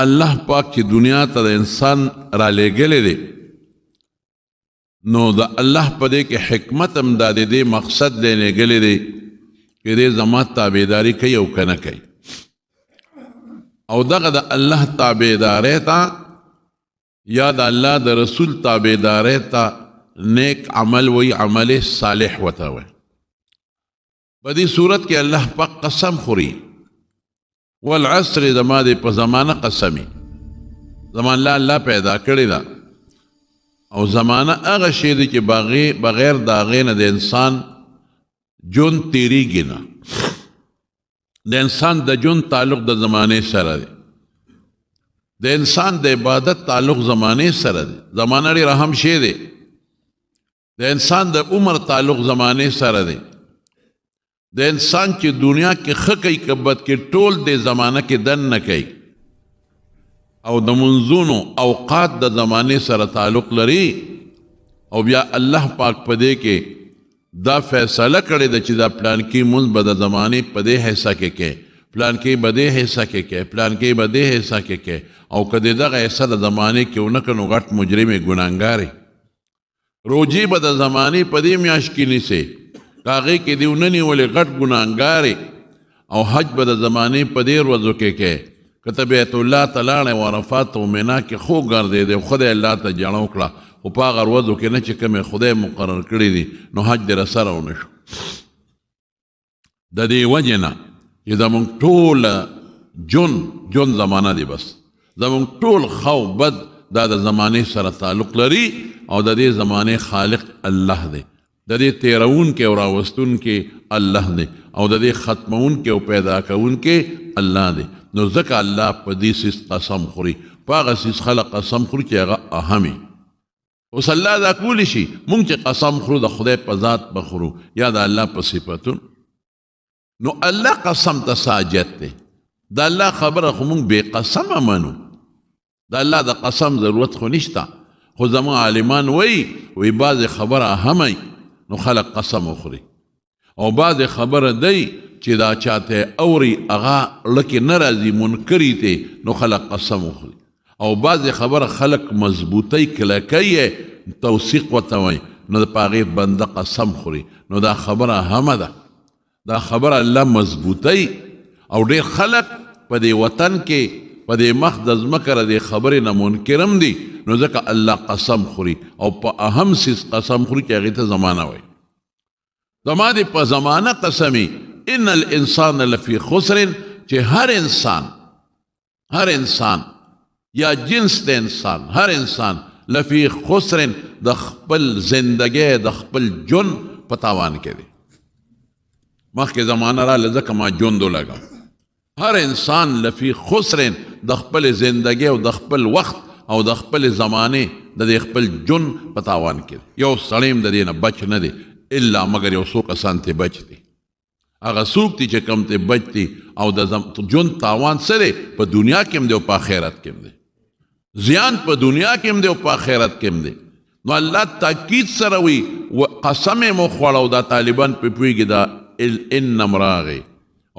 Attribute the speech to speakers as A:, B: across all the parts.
A: الله پاک چې دنیا ته د انسان را لېږلی دی نو د الله په دې کې حکمت هم دا د دې مقصد دی لېږلی دی چې دې زما تابعداري کوي او که نه کوي او دغه د الله تابعدارۍ ته یا د الله د رسول تابعدارۍ ته نیک عمل وی عمل صالح ورته وی په دې صورت کې الله پاک قسم خوري والعصر زما د په زمانه قسمي زمان لا الله پیدا کړی دا او زمانه هغه شی دی چې بغیر د هغې نه د انسان ژوند تیریږي نه د انسان د ژوند تعلق د زمانې سره دی د انسان د عبادت تعلق زمانې سره دی زمانه ډېر اهم شی دی د انسان د عمر تعلق زمانې سره دی د انسان چې دنیا کې ښه کوي که بد کې ټول د زمانه کې دن نه کوي او د منځونو اوقات د زمانې سره تعلق لري او بیا الله پاک په دې کې دا فیصله کړې ده چې دا پلان کې مونځ به د زمانې په دې حصه کې کوي پلان کې به دې حصه کې کوي پلان کې به دې حصه کې کوي او که د دغه حصه د زمانې کې ونه کړو نو غټ مجرم ګناهګار روجي به د زمانې په دې میاشت کې نیسي کاغې کې دی ونه نیولې غټ ګناهګار او حج به د زمانې په دې ورځو کې کوي که ته بیت الله ته لاړې و عرفات او مینا کې خو ګرځېدې خدای الله ته جڼه وکړه خو په هغه ورځو کې نه چې کومې خدای مقرر کړي دي نو حج دې رسره ونه شو د دې وجې نه چې زموږ ټوله ژوند زمانه دی بس زموږ ټول خو بد دا د زمانې سره تعلق لري او د دې زمانې خالق الله دی د دې تیرونکې او راوستونکې الله دی او د دې ختمونکې او پیدا کوونکې الله دی نو ځکه الله په دې سیس قسم خوري په هغه سیس خلق قسم خوري چې هغه اهمي اوس الله دا کولی شي مونږ چې قسم خورو د خدای په ذات به خورو یا د الله په صفتون نو الله قسم ته ساجت دی د الله خبره خو مونږ بې قسمه منو د الله د قسم ضرورت خو نشته خو زموږ عالمان وی بعضې خبره اهمي نو خلق قسم وخوري او بعضې خبره دی چې دا چاته اوري هغه لکه نه راځي منکري ته نو خلق قسم وخوري او بعضې خبره خلق مضبوطی کلکۍ توثیق ورته وایي نو د په هغې بنده قسم خوري نو دا خبره همه ده دا خبره الله مضبوطی او ډېر خلق په دې وطن کې په دې مخ د ځمکه د دې خبرې نه منکر هم دي نو ځکه الله قسم خوري او په اهم څیز قسم خوري چې هغې ته زمانه وایي زما دې په زمانه قسمي ان الانسان لفی خسر چې هر انسان یا جنس د انسان هر انسان لفی خسر د خپل زندګۍ د خپل ژوند په تاوان کې دی مخکې زمانه راله ځکه ما ژوند ولګم هر انسان لفی خسر د خپل زندګۍ او د خپل وخت او د خپل زمانې د خپل ژوند په تاوان کې یو سړی هم د دې نه بچ نه دی الا مگر یو څو کسان ته بچ دي هغه څوک دي چې کوم ته بچ دي او د ژوند تاوان سره په دنیا کې هم دی او په آخرت کې هم دی زیان په دنیا کې هم دی او په آخرت کې هم دی نو الله تاکید سره وي قسم یې مو خوړه او دا طالبان پې پوهېږي دا انم راغی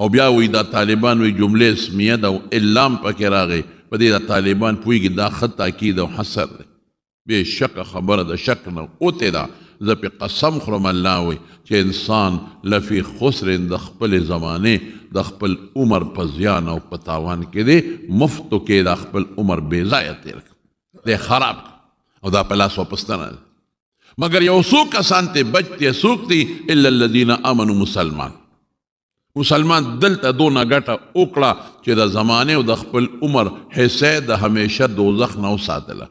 A: او بیا وی دا طالبان وی جمله اسمیه ده او علام پکې راغی په دې دا طالبان پوهېږي دا ښه تاکید او حسر دی بې شکه خبره د شک نه اوتې ده زه پې قسم خورم الله وی چې انسان لفی خسر د خپل زمانې د خپل عمر په زیان او په تاوان کې دی مفتو کې د خپل عمر بې ځایه تېر دی خراب او دا په لاس واپستنه دی مگر یو څو کسان ته بچ دی څوک دی الا الذین آمنوا مسلمان دلته دونه ګټه وکړه چې د زمانې او د خپل عمر حصه د همیشه دوزخ نه وساتله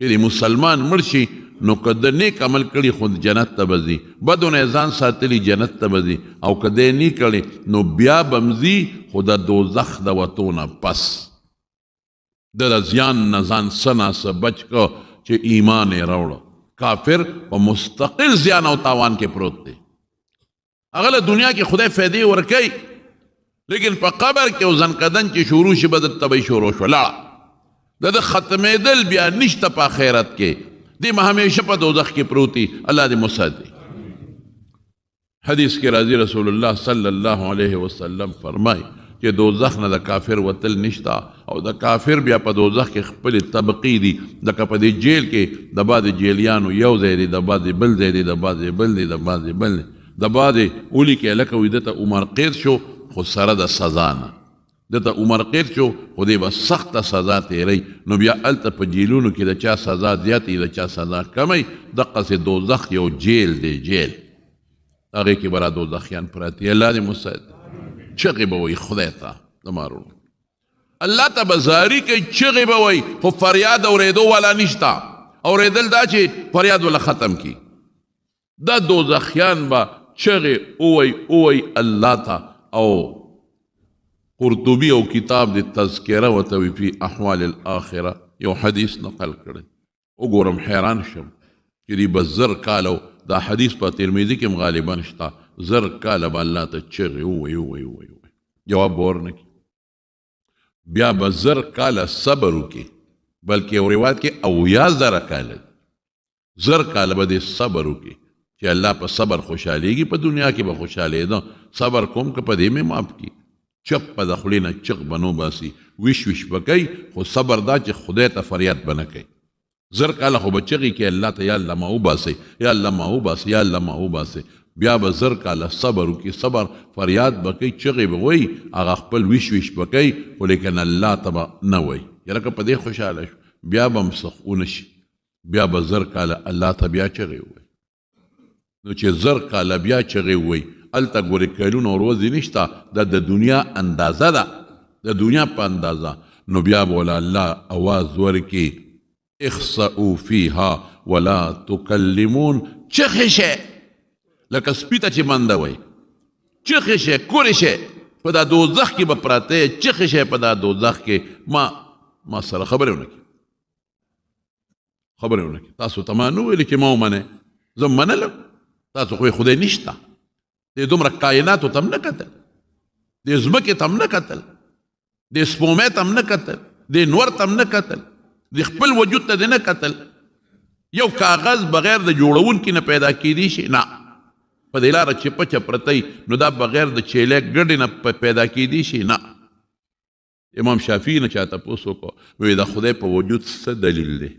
A: چې مسلمان مړ شي نو که د نیک عمل کړي خو جنت ته به ځي بدو نه ځان ساتلي جنت ته به ځي او که دی نه کړي نو بیا به هم ځي خو د دوزخ د وتو نه پس د زیان نه ځان څه ناڅه بچ که چې ایمان یې راوړه کافر په مستقل زیان او تاوان کې پروت دی هغه له دنیا کې خدای فایدې ورکوي لیکن په قبر کې او زنقدن چې شروع شي به درته به شروع شو لاړه د ختمېدل بیا نشته په آخرت کې دی ما همیشه په دوزخ کې پروتي الله دې مساعد حدیث کې راځي رسول الله صلی الله علیه وسلم فرمای چې دوزخ نه د کافر وتل نشته او د کافر بیا په دوزخ کې خپلې طبقې دي لکه په دې جیل کې د بعضې جیلیانو یو ځای دی د بعضې بل ځای دی د بعضې بل دی د بعضې بل دی د بعضې اولی کې هلکه وي دته عمر قید شو خو سره د سزا نه دته عمر قید شو خو دی به سخته سزا تیری نو بیا هلته په جیلونو کې د چا سزا زیاتې د چا سزا کمی دقسې دوزخ یو جیل دی جیل هغې کې به را دوزخیان پراته الله دې مساعد چغې به وایي خدای ته د مارونو الله ته به زاري کوي چغې به وایي خو فریاد اورېدو والا نشته اورېدل دا چې فریاد والا ختم کی دا دوزخیان به چغې اووی الله ته او قرطبي او کتاب د تذکره ورته وي فی احوال الاخره یو حدیث نقل کړی وګورم حیران شم چې دی به زر کاله دا حدیث په ترمذي کې هم غالبا شته زر کاله به الله ته چغې اووی جواب به ورنکړي بیا به زر کاله صبر وکړي بلکې یو روایت کې اویا زره کاله زر کاله به دې صبر وکړي چې الله په صبر خوشحالېږي په دنیا کې به خوشحالېده صبر کوم که په دې مې معاف کړي چپ په د خولې نه چغ به نو باسي ویش ویش به کوي خو صبر دا چې خدای ته فریاد به نه کوي زر کاله خو به چغې کې الله ته یا الله ما وباسئ یا الله ما وباسئ یا الله ما وباسئ بیا به زر کاله صبر وکړي صبر فریاد به کوي چغې به وایي هغه خپل ویش ویش به کوي خو لیکن الله ته به نه وایي یاره که په دې خوشحاله شو بیا به هم څه ونه شي بیا به زر کاله الله ته بیا چغې ووایي نو چې زر کاله بیا چغې ووایي هلته ګورې کلونه او ورځې نشته دا د دنیا اندازه ده د دنیا په اندازه نو بیا به وله الله اواز ورکړي اخسئوا فیها ولا تکلمون چغې شئ لکه سپي ته چې منده وایي چغې شئ کورې شئ په دا دوزخ کې به پراته یې چغې شئ په دا دوزخ کې ما سره خبرې ونه کړي خبرې ونه کړي تاسو ته ما نه ویلې چې ما ومنئ زه منلم تاسو خو خدای نشته دې دومره کائناتو ته هم نه کتل دې ځمکې ته هم نه کتل دې سپومې ته هم نه کتل دې نور ته هم نه کتل دې خپل وجود ته دې نه کتل یو کاغذ بغیر د جوړونکي نه پیدا کیدی شي نه په دې لاره چې پچه پرتی نو دا بغیر د چیلې ګډې نه پیدا کیدی شي نه امام شافعي نه چا تپوس وکړو وایي د خدای په وجود څه دلیل دی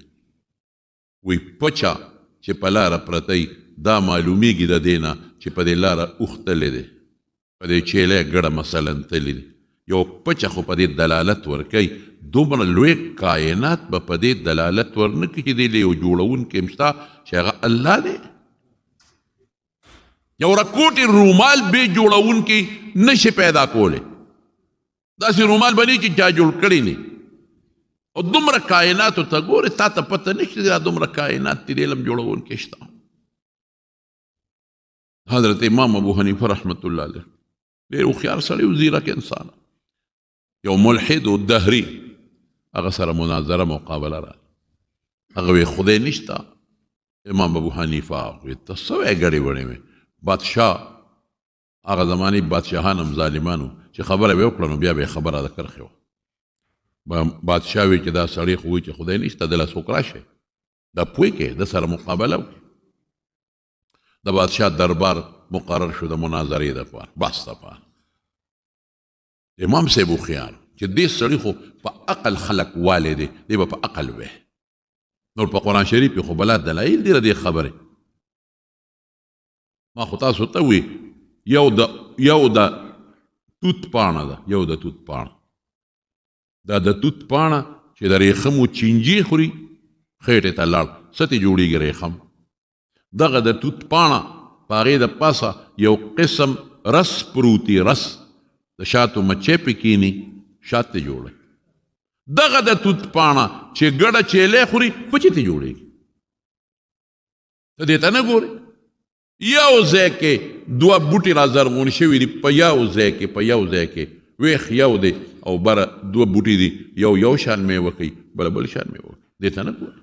A: وایي پچه چې په لاره پرتی دا معلومیږي د دې نه چې په دې لاره اوښ تللی دی په دې چیلې ګډه مثلا تللی دی یو پچه خو په دې دلالت ورکوي دومره لوی کائنات به په دې دلالت ورنه کړي چې دی له یو جوړونکی هم شته چې هغه الله دی یو رکوټې رومال بې جوړونکی نشي پیدا کولی داسې رومال به نه چې چا جوړ کړی نه او دومره کائناتو ته ګورې تا ته پته نشته دا دومره کائنات دې علم جوړونکی شته حضرت امام ابو حنیفه رحمت الله علیه ډېر هوښیار سړی و زیرک انسان یو ملحد و دهري هغه سره مناظره مقابله راغله هغه وی خدای نشته امام ابو حنیفه وی ته څه وایې ګډې وړې مې بادشاه هغه زمانې بادشاهان هم ظالمانو چې خبره به وکړه نو بیا به یې خبره د کرښې وه بادشاه وی چې دا سړی خو وایي چې خدای نشته دله څوک راشي دا پوه کې د سره مقابله وکړي د بادشاه دربار مقرر شو د مناظرې دپاره بس دپاره امام صاحب هوښیار چې دې سړي خو په عقل خلق والی دی دی به په عقل وی نور په قرآن شریف کې خو بلا دلایل دي د دې خبرې ما خو تاسو ته وی یو د توت پاڼه ده یو د توت پاڼه دا د توت پاڼه چې د ریخمو چینجي خوري خېټې ته لاړ څه ترې جوړېږي ریخم دغه د توت پاڼه په هغې د پاسه یو قسم رس پروتي رس د شاتو مچۍ پې کیني شات ترې جوړوي دغه د توت پاڼه چې ګډه چیلې خوري پچې ترې جوړېږي ته دې ته نه ګورې یو ځای کې دوه بوټي را زرغون شوي دي په یو ځای کې ویښ یو دی او بره دوه بوټي دي یو شان میوه کوي بل شان میوه کوي دې ته نه ګورې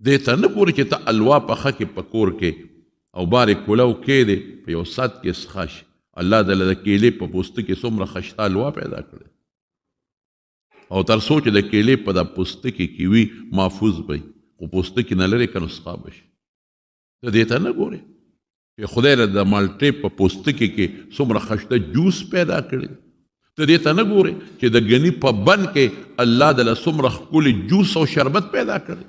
A: دې ته نه ګورې چې ته الوا پخه کې په کور کې او بارې کولو کې دی په یو سات کې څښه شي الله دله د کیلې په پوسته کې څومره خشته الوا پیدا کړی او تر څو چې د کیلې په دا پوستکي کې وي محفوظ به خو پوستکي نه لرې که نو څښه به شي ته دې ته نه ګورې چې خدای له د مالټې په پوستکي کې څومره خشته جوس پیدا کړی. ته دې ته نه ګورې چې د ګني په بن کې الله دله څومره ښکلي جوس او شربت پیدا کړی.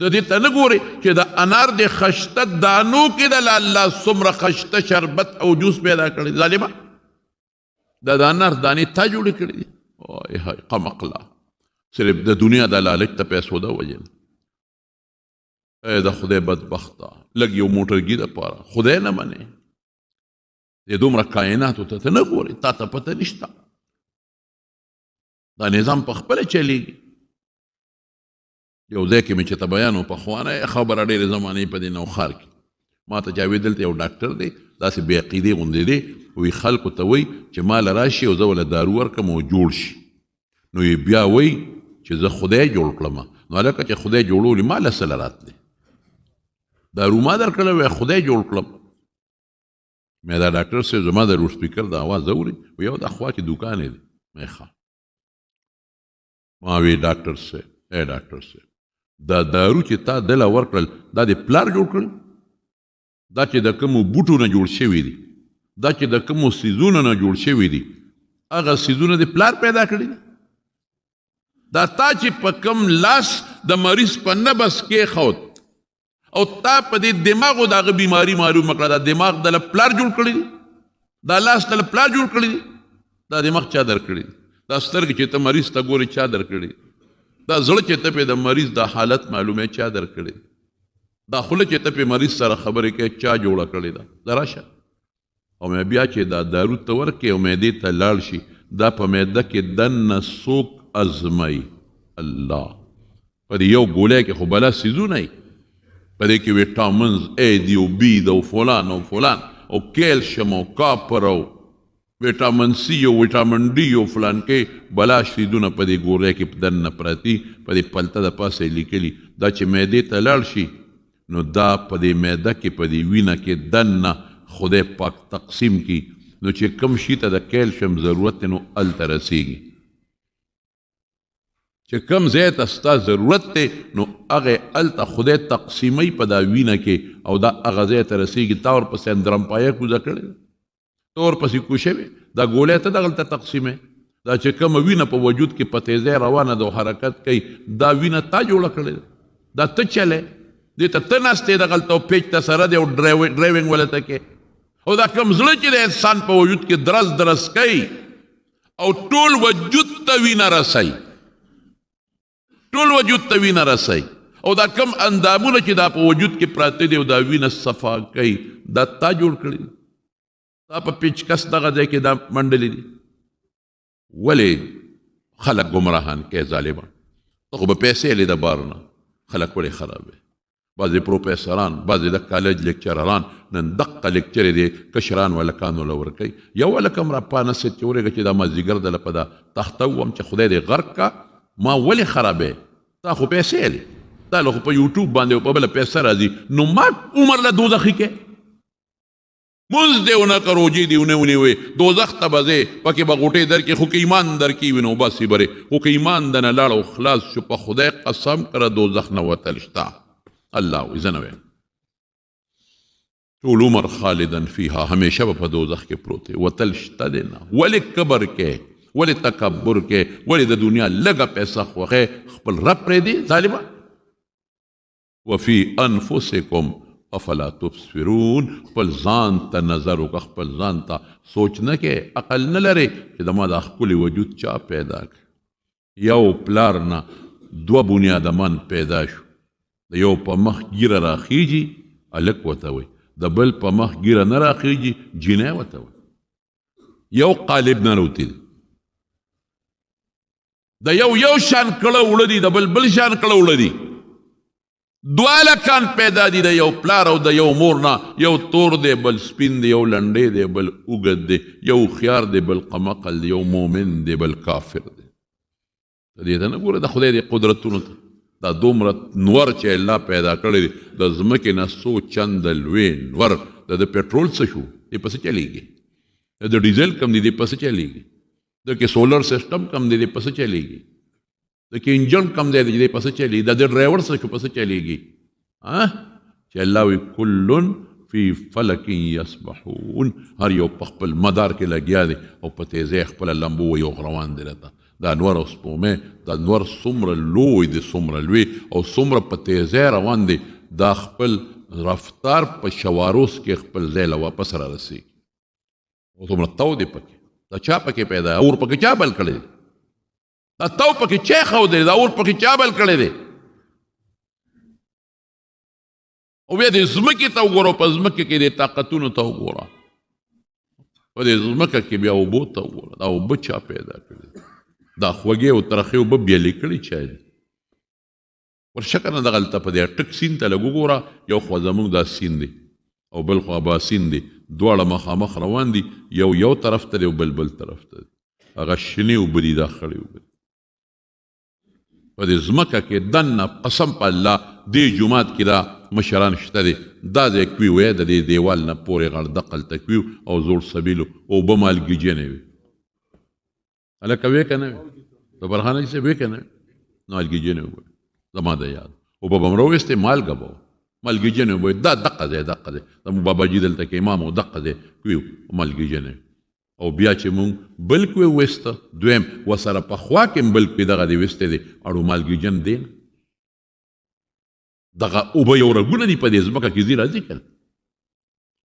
A: ته دې ته نه ګورې چې د انار د خشته دانو کې دله الله څومره خشته شربت او جوس پیدا کړی. ظالمه د انار دانې تا جوړې کړي دي. وای هاي قمقله صرف د دنیا د لالچ ته پیسو د وجې نه. ای د خدای بدبخته لږ یو موټرګي دپاره خدای نه منې. د دومره کائناتو ته ته نه ګورې، تا ته پته نشته. دا نظام په خپله چلیږي. یو ځای کې مې چې ته بیان و پخوانۍ خبره ډېرې زمانې په دې نوښار کې ما ته جاوید دلته یو ډاکټر دی داسې بې عقیدې غوندې دی وی خلکو ته وی چې ما له راشي او زه وله دارو ورکړم او جوړ شي. نو یې بیا وی چې زه خدای جوړ کړم. نو هلکه چې خدای جوړولي ما له څه له راتلی دارو ما درکړلی وی خدای جوړ کړم. مې دا ډاکټر صاحب زما د روډ سپیکر د اواز اوري وی یو د خوا کې دوکان دی. مې ښه ما وی ډاکټر صاحب ای ډاکټر صاحب دا دارو چې تا دله ورکړل دا د پلار جوړ کړل؟ دا چې د کومو بوټو نه جوړ شوي دي، دا چې د کومو سیزونو نه جوړ شوي دي، هغه سیزونه د پلار پیدا کړي دي؟ دا تا چې په کوم لاس د مریض په نبض کېښود او تا په دې دماغو د هغه بیماري معلومه کړه، دا دماغ دله پلار جوړ کړی دی؟ دا لاس دله پلار جوړ کړی دی؟ دا دماغ چا درکړي دي؟ دا سترګې چې ته مریض ته ګورې چا درکړي دي؟ دا زړه چې ته پې د مریض د حالت معلومې چا درکړي دي؟ دا خوله چې ته پې مریض سره خبرې کوې چا جوړه کړې ده؟ دا راشه او مې بیا چې دا دارو ته ورکې او معدې ته لاړ شي دا په معده کې دننه څوک ازموي؟ الله په دې یو ګولۍ کې خو بلا سیزونه وي، په دې کې ویټامنز A دي او B ده او فلان او فلان او کیلشیم او کاپر او ویټامن C او ویټامن D او فلان کې بلا سیزونه په دې ګولۍ کې په دننه پرتي، په دې پلته د پاسه لیکلي. دا چې معدې ته لاړ شي نو دا په دې معده کې په دې وینه کې دننه خدای پاک تقسیم کی، نو چې کم شي ته د کیلشیم ضرورت نو هلته رسیږي. چې کم ځای ته ستا ضرورت دی نو هغه هلته خدای تقسیموي په دا وینه کې او دا هغه ځای ته رسیږي. تا ورپسې اندرم پایه کوزه کړې، ته ورپسې کوشې وې، دا ګولۍ ته دغلته تقسیموي. دا چې کومه وینه په وجود کې په تیزۍ روانه ده او حرکت کوي دا وینه تا جوړه کړې ده، دا ته چلی دې ته ته ناستې دغلته او پیچ ته سره دی او ډرایوینګ ولته کې او دا کوم زړه چې د انسان په وجود کې درز درز کوي او ټول وجود ته وینه رسوي، ټول وجود ته وینه رسوي او دا کم اندامونه چې دا په وجود کې پراته دي او دا وینه صفا کوي دا تا جوړ کړي دي. تا په پیچکس دغه ځای کې دا منډلې دي. ولې خلک ګمراهان کې ظالمان؟ ته خو به پیسې لې د بار نه خلک ولې خرابوي؟ بعضې پروفیسران بعضې د کالج لیکچرران نن دقه لیکچرې دی کشران ولکانو له ورکوي. یو هلکم را پانست چې ورېږه چې دا مازدیګر دله په دا تخته ووم چې خدای دې غرق کا ما ولې خرابې؟ تا خو پیسې لې، تا له خو په یوټیوب باندې او په بله پیسه راځي، نو ما عمر له دوزخي کې مونځ دې ونه که روجې دې ونه ونیوې دوزخ ته به ځې پکې به غوټې درکې، خو که ایمان درکې وي نو بس یې برې، خو که ایمان دنه لاړ او خلاص شو په خدای قسم کړه دوزخ نه وتل شته. الله وی زه نه ویم ټول عمر خالدن فیها همیشه به په دوزخ کې پروت دی، وتل شته دی نه. ولې کبر کې، ولې تکبر کې، ولې د دنیا لږه پیسه خوښې خپل رب پرېږدي ظالمه؟ وفي انفسکم افلا تبصرون، خپل ځان ته نظر وکړه، خپل ځان ته سوچ نه کې، عقل نه لرې چې د ما دا ښکلی وجود چا پیدا کړ؟ یو پلار نه دوه بنیادمان پیدا شو، د یو په مخ ګیره راخیږي هلک ورته وایي، د بل په مخ ګیره نه راخیږي جینۍ ورته وایي. یو قالب نه راوتي دی، د یو شان کړه وړه دي، د بل شان کړه وړه دي. دوه هلکان پیدا دي د یو پلار او د یو مور نه، یو تور دی بل سپین دی، یو لنډی دی بل اوږد دی، یو هوښیار دی بل قمقل دی، یو مؤمن دی بل کافر دی. دې ته نه ګوره د خدای د قدرتونو ته، دا دومره نور چې الله پیدا کړی دی د ځمکې نه څو چنده لوی نور. د پټرول څه شو؟ دې پسې چلیږي. د ډیزل کم دی دې پسې چلیږي. د کې سولر سسټم کم دی دې پسې چلیږي. د کې انجن کم دی دې پسې چلیږي. د ډرایور څه شو پسې چلیږي؟ چې الله وی کل فی فلک یسبحون هر یو په خپل مدار کې لګیا دی او په تیزۍ خپله لمبو وهي او روان دی لته دا انور او سپومې دا انور څومره لوی دی څومره لوی او څومره په تیزۍ روان دی دا خپل رفتار په شواروس کې خپل ځای له واپس را رسېږي او څومره تو دی پکې دا چا پکې پیدا اور پکې چا بل کړی دی دا تو پکې چا ښودی دا اور پکې چا بل کړی دی او بیا د ځمکې ته وګوره په ځمکې کې د طاقتونو ته وګوره په دې ځمکه کې بیا اوبو ته وګوره دا اوبه چا پیدا کړي دا خوږې او ترخې اوبه بیلې کړي چا دي ورشکه نه دغلته په دې ټک سیند ته لږ وګوره یو خوا زموږ دا سیند دی او بل خوا با سیند دی دواړه مخامخ روان دي یو طرف ته دی او بل طرف ته دی هغه شنې اوبه دي دا خړې اوبه دي په دې ځمکه کې دننه قسم په الله دې جومات کې دا مشران شته دي دا ځای کوي وی د دې دیوال نه پورې غړ دقلته کوي او زوړ سبیل اوبه مالګیجنې وي هلکه وی که نه وي د برهانه صاحب وی که نه وي مالګیجنې اوبه زما د یاد اوبه به م راویستې مالګه به مالګیجنې اوبه دا دقه ځای زموږ باباجي دلته کې امام او دقه ځای کوي مالګیجنې او بیا چې مونږ بل کوی وسته دویم ورسره په خوا کې م بل کوي دغه دې وستی دی اړو مالګیجن دی نه دغه اوبه یو رګونه دي په دې ځمکه کې ځي راځي که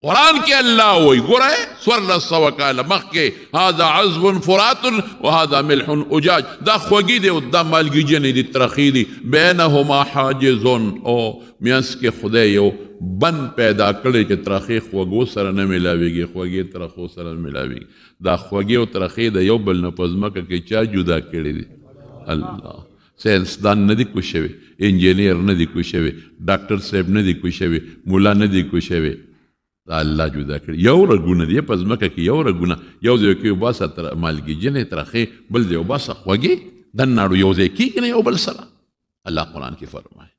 A: قرآن کې الله وایي ګوره څوارلس سوه کاله مخکې هذا عذب فرات وهذا ملح اجاج دا خوږي دی او دا مالګیجنې دي ترخي دي بینهما حاجز او میانس کې خدای یو بند پیدا کړی چې ترخې خوږو سره نه ملاویږي خوږې ترخو سره نه ملاویږي دا خوږې او ترخې د یو بل نه په ځمکه کې چا جدا کړي دي الله ساینسدان نه دي کوی شوی انجینیر نه دي کوی شوی ډاکټر صاحب نه دي کوی شوی مولا نه دي کوی شوی دا الله جدا کړي یو رګونه دي په ځمکه کې یو رګونه یو ځای کې وباسه مالګیجنې ترخې بل ځای وباسه خوږې دننه اړو یو ځای کېږي نه یو بل سره الله قرآن کې فرمایي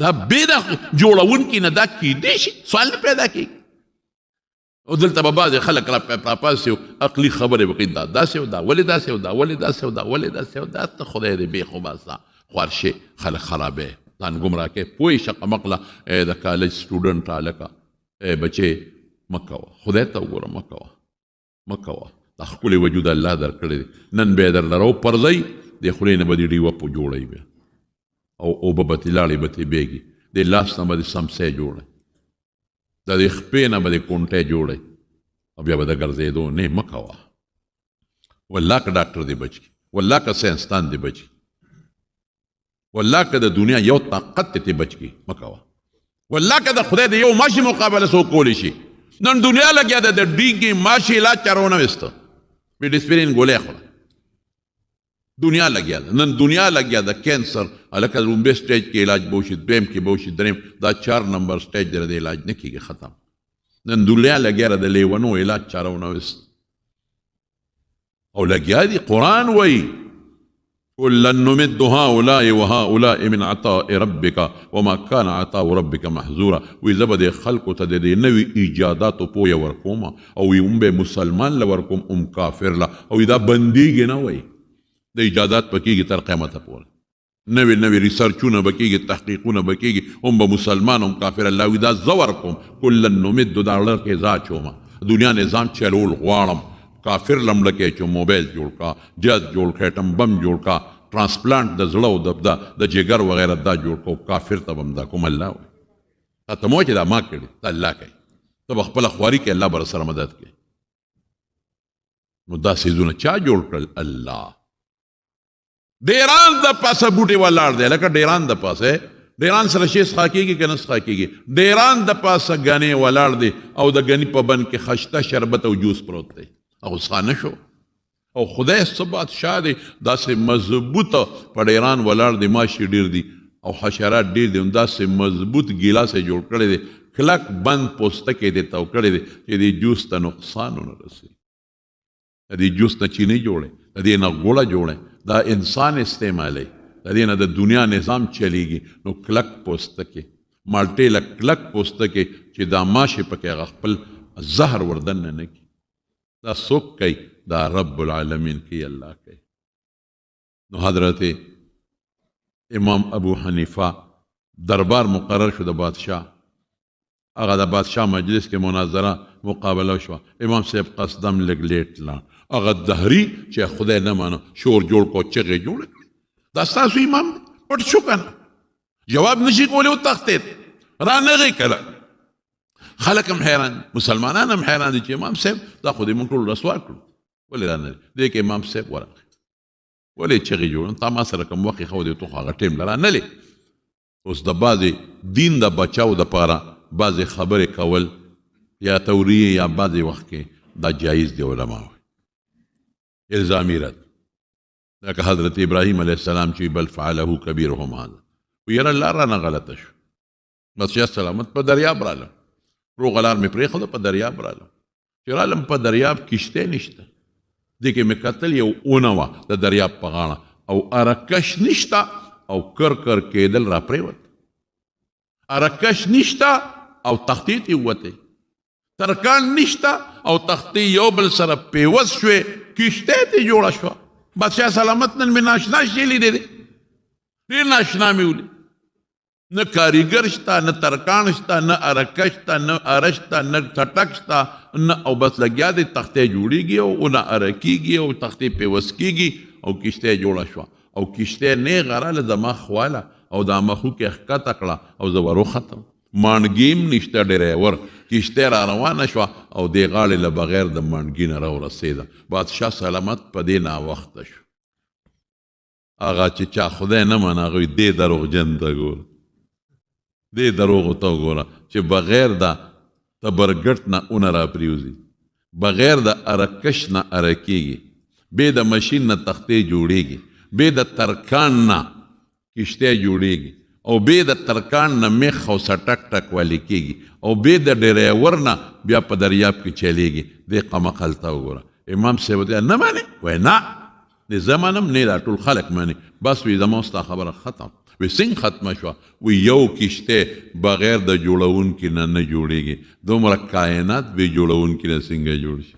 A: دا بېده جوړونکي نه دا کیدی شي سوال نه پیدا کېږي او دلته به بعضې خلک راپاسې عقلي خبرې وکړي دا داسې او دا ولې داسې او دا ولې داسې او دا ولې داسې او دا ته خدای دې بېخ وباسه خوارشې خلک خرابې ځان ګمراه کوې پوهې شقه مقله د کالج سټوډنټ هلکه بچې مه کوه خدای ته وګوره مه کوه دا ښکلی وجود الله درکړی دی نن به یې درله راوپرځئ د خولې نه به دې ډیوه په جوړئ بیا او اوبه به ترې لاړې به ترې بیږي د لاس نه به دې سمسی جوړئ د دې خپې نه به دې کونټی جوړئ او بیا به د ګرځېدو نه مه کوه والله که ډاکټر دې بچ کړي والله که ساینسدان دې بچ کړي والله که د دنیا یو طاقت دې بچ کړي مه کوه والله که د خدای د یو ماشي مقابله څوک کولی شي نن دنیا لګیا ده د ډینګې ماشي علاج چا رونه ویسته میډسپرین ګولۍ خوړه دنیا لګیا ده نن دنیا لګیا ده کینسر هلکه لومبۍ سټیج کې علاج به وشي دویم کې به وشي دریم دا 4 نمبر سټیج دی د علاج نه کېږي ختم نن دنیا لګیا ده د لیونو علاج چا رونه ویست او لګیا دي قرآن وایي كلا نمد هؤلاء وهؤلاء من عطاء ربك وما كان عطاء ربك محظورا وإذا بدي خلقو تدي نوي إيجادات پويا ورکوما او يوم به مسلمان لورکوم کافر لا او إذا بنديگي نوي د إيجادات بكيگي تر قيامت پول نوي ريسرچونه بكيگي تحقيقونه بكيگي هم مسلمان هم کافر الله إذا زورکوم كلا نمد دالر کې ذاچوما دنیا نظام چلول غواړم کافر لمړکې چې موبایل جوړ کا جهاز جوړ کا اټم بم جوړ کا ټرانسپلانټ د زړه او د جګر وغیره دا جوړ کو کافر ته بم دا کوم الله وایي ته مو چې دا ما کړي دا الله کوي ته به خپله خواري کې الله به سره مدد کوي نو دا څیزونه چا جوړ کړل الله ډیران د پاسه بوټي ولاړ دی لکه ډیران د پاسه ډیران سره شی څښا کېږي که نه څښا کېږي ډیران د پاسه ګنې ولاړ دی او د ګنې په بند کې خشته شربت او جوس پروت دی او څښا نه شو او خدای څه بادشاه دی داسې مضبوطه په ډیران ولاړ دی ماشي ډېر دي او حشرات ډېر دي داسې مضبوط ګیلاس یې جوړ کړی دی کلک بند پوستکی دی تاو کړی دی چې دې جوس ته نقصان ونه رسوي د دې جوس نه چینی جوړی د دې نه ګوړه جوړی دا انسان استعمالی د دې نه د دنیا نظام چلیږي نو کلک پوستکی مالټې له کلک پوستکی چې دا ماشي پکې هغه خپل زهر وردننه نه کړي دا څوک کوي دا رب العالمین کوي الله کوي نو حضرت امام ابو حنیفه دربار مقرر شو د بادشاه هغه د بادشاه مجلس کې مناظره مقابله شوه امام صاحب قصدم لږ لیټ لاړ هغه دهري چې خدای نه مانه شور جوړ کو چغې جوړ کړې دا ستاسو امام دی پټ شو که نه جواب نشي کولی وتښتېد رانغې کله خلک هم حیران مسلمانان هم حیران دي چې امام صاحب دا خو دې موږ ټول رسوا کړو ولې رانغې دې کې امام صاحب ورغی ولې چغې جوړ تا ما سره کوم وخت خو دې تو هغه ټیم له رانلې اوس د بعضې دین د بچاو دپاره بعضې خبرې کول یا توریې یا بعضې وخت کې دا جایز دی علما وایي الزامي رد لکه حضرت ابراهیم علیه السلام چې بل فعله کبیرهم هذا ویره لار رانه غلطه شو بس یا سلامت په دریاب رالم روغه لار مې پرېښوده په دریاب رالم چې رالم په دریاب کشتۍ نشته دې کې مې کتل یو اونه وه د دریاب په غاړه او ارکش نشته او کر کېدل را پرېوت ارکش نشته او تختې ته ووتې ترکان نشته او تختې یو بل سره پیوس شوې کشتۍ ته جوړه شوه بادشاه سلامت نن مې ناشنا شی لیدې دی ډېر ناشنا مې ولید نه کاریګر شته نه ترکان شته نه ارکش شته نه اره شته نه ټټک شته نه او بس لګیا دی تختې جوړېږي او نه اره کېږي او تختې پیوس کېږي او کشتۍ جوړه شوه او کشتۍ نیغه راله زما خواله او دا مخو کې ښکته کړه او زه وروختم مانډګي نشته ډریور کشتۍ را روانه شوه او دې غاړې له بغیر د مانډګي نه راورسېده بادشاه سلامت په دې ناوخته شو هغه چې چا خدای نه منه هغوی دې دروغجن ته ګوره دې دروغو ته وګوره چې بغیر د تبرګټ نه اونه را پریوځي بغیر د ارکش نه اره کېږي بې د مشین نه تختې جوړېږي بې د ترکان نه کشتۍ جوړېږي او بې د ترکان نه میخ او سټک ټک والی کېږي او بې د ډریور نه بیا په دریاب کې چلیږي دې قمقل ته وګوره امام صاحب ورته نه منې وایي نه نه زه منم نه دا ټول خلک منې بس وي زما ستا خبره ختم وی څنګه ختمه شوه وی یو کشتۍ بغیر د جوړونکي نه نه جوړېږي دومره کائنات بې جوړونکي نه څنګه جوړ شي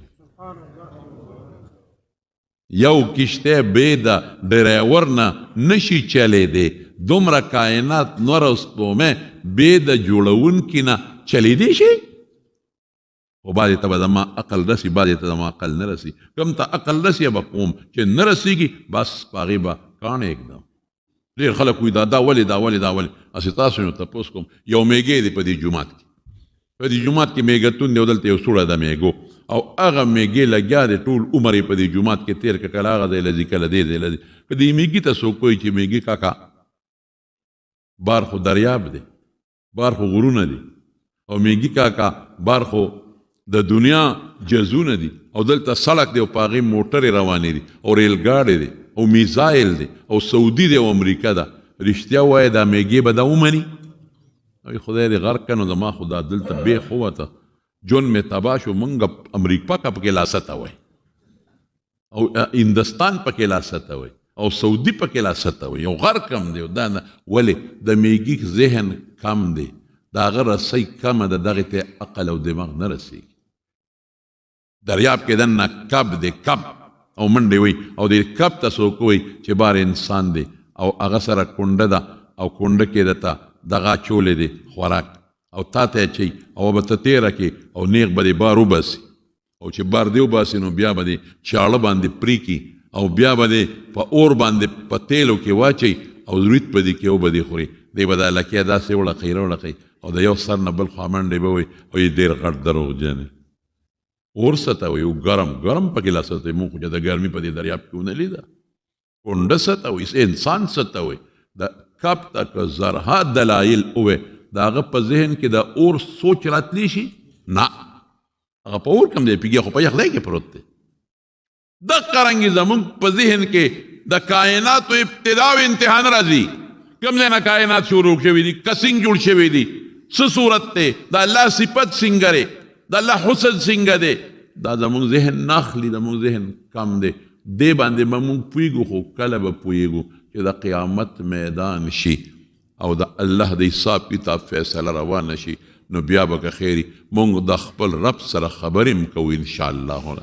A: یو کشتۍ بې د ډریور نه نشي چلیدی دومره کائنات نور او سپومې بې د جوړونکي نه چلیدی شي خو بعضې ته به زما عقل رسي بعضې ته زما عقل نه رسي کوم ته عقل رسي به کوم چې نه رسېږي بس په هغې به کاڼې ایږدم ډېر خلک وایي دا ولې دا ولې دا ولې هسې تاسو نو تپوس کوم یو میږی دی په دې جومات کې په دې جومات کې میږتون دی او دلته یو سوړه ده میږو او هغه میږی لګیا دی ټول عمر یې په دې جومات کې تېر کړه کله هغه ځای له ځي کله دې ځای له ځي که دې میږي ته څوک وایي چې میږي کاکا بار خو دریاب دی بار خو غرونه دي او میږي کاکا بار خو د دنیا جزونه دي او دلته سړک دی او په هغې موټرې روانې دي او ریل ګاډې دی او میزایل دی او سعودي دی او امریکا ده رښتیا وایه دا میږي به دا ومني خدای دې غرق کړه نو زما خو دا دلته بیخ ووته جون مې تباه شو مونږ امریکا کا پکې لاسته وای او هندستان پکې لاسته وای او سعودي پکې لاسته وای یو غرق کم دی دا ولې د میږي ذهن کم دی دا هغه رسۍ کمه ده دغې ته عقل او دماغ نه رسېږي دریاب کې دننه کب دی کب او منډې وي او د کب ته څوک وایي چې بار انسان دی او هغه سره کونډه ده او کونډه کې درته دغه اچولی دی خوراک او تا ته اچوي او به ته تېره کې او نیغ به دې بار وباسي او چې بار دې وباسي نو بیا به دې چاړه باندې پرېږي او بیا به دې په اور باندې په تیلو کې واچوي او رویت به دې کې او به دې خوري دی به دا لکۍ داسې وړقوي راوړقوي او د یو سر نه بل خوا منډې به وایي او یې ډېر غټ دروغجن اور څه ته وایي ګرم ګرم پکې لا څه ته مونږ خو چې د ګرمي په دې دریاب کې ونه لیده کونډه څه ته وایي انسان څه ته وایي د کب ته که زرها دلایل ووایي د هغه په ذهن کې د اور سوچ راتلی شي نه هغه په اور کم دی پیږي خو په یخ ځای کې پروت دی دقه رنګې زمونږ په ذهن کې د کائناتو ابتدا او انتها نه راځي کوم ځای نه کائنات شروع شوي دي کسنګ جوړ شوي دي څه صورت دی د الله صفت څنګه دی د الله حسن څنګه دی دا زمونږ ذهن نه اخلي زمونږ ذهن کم دی دې باندې به مونږ پوهېږو خو کله به پوهېږو چې د قیامت میدان شي او د الله د حساب کتاب فیصله روانه شي نو بیا به که خیري مونږ د خپل رب سره خبرې هم کوو انشاءالله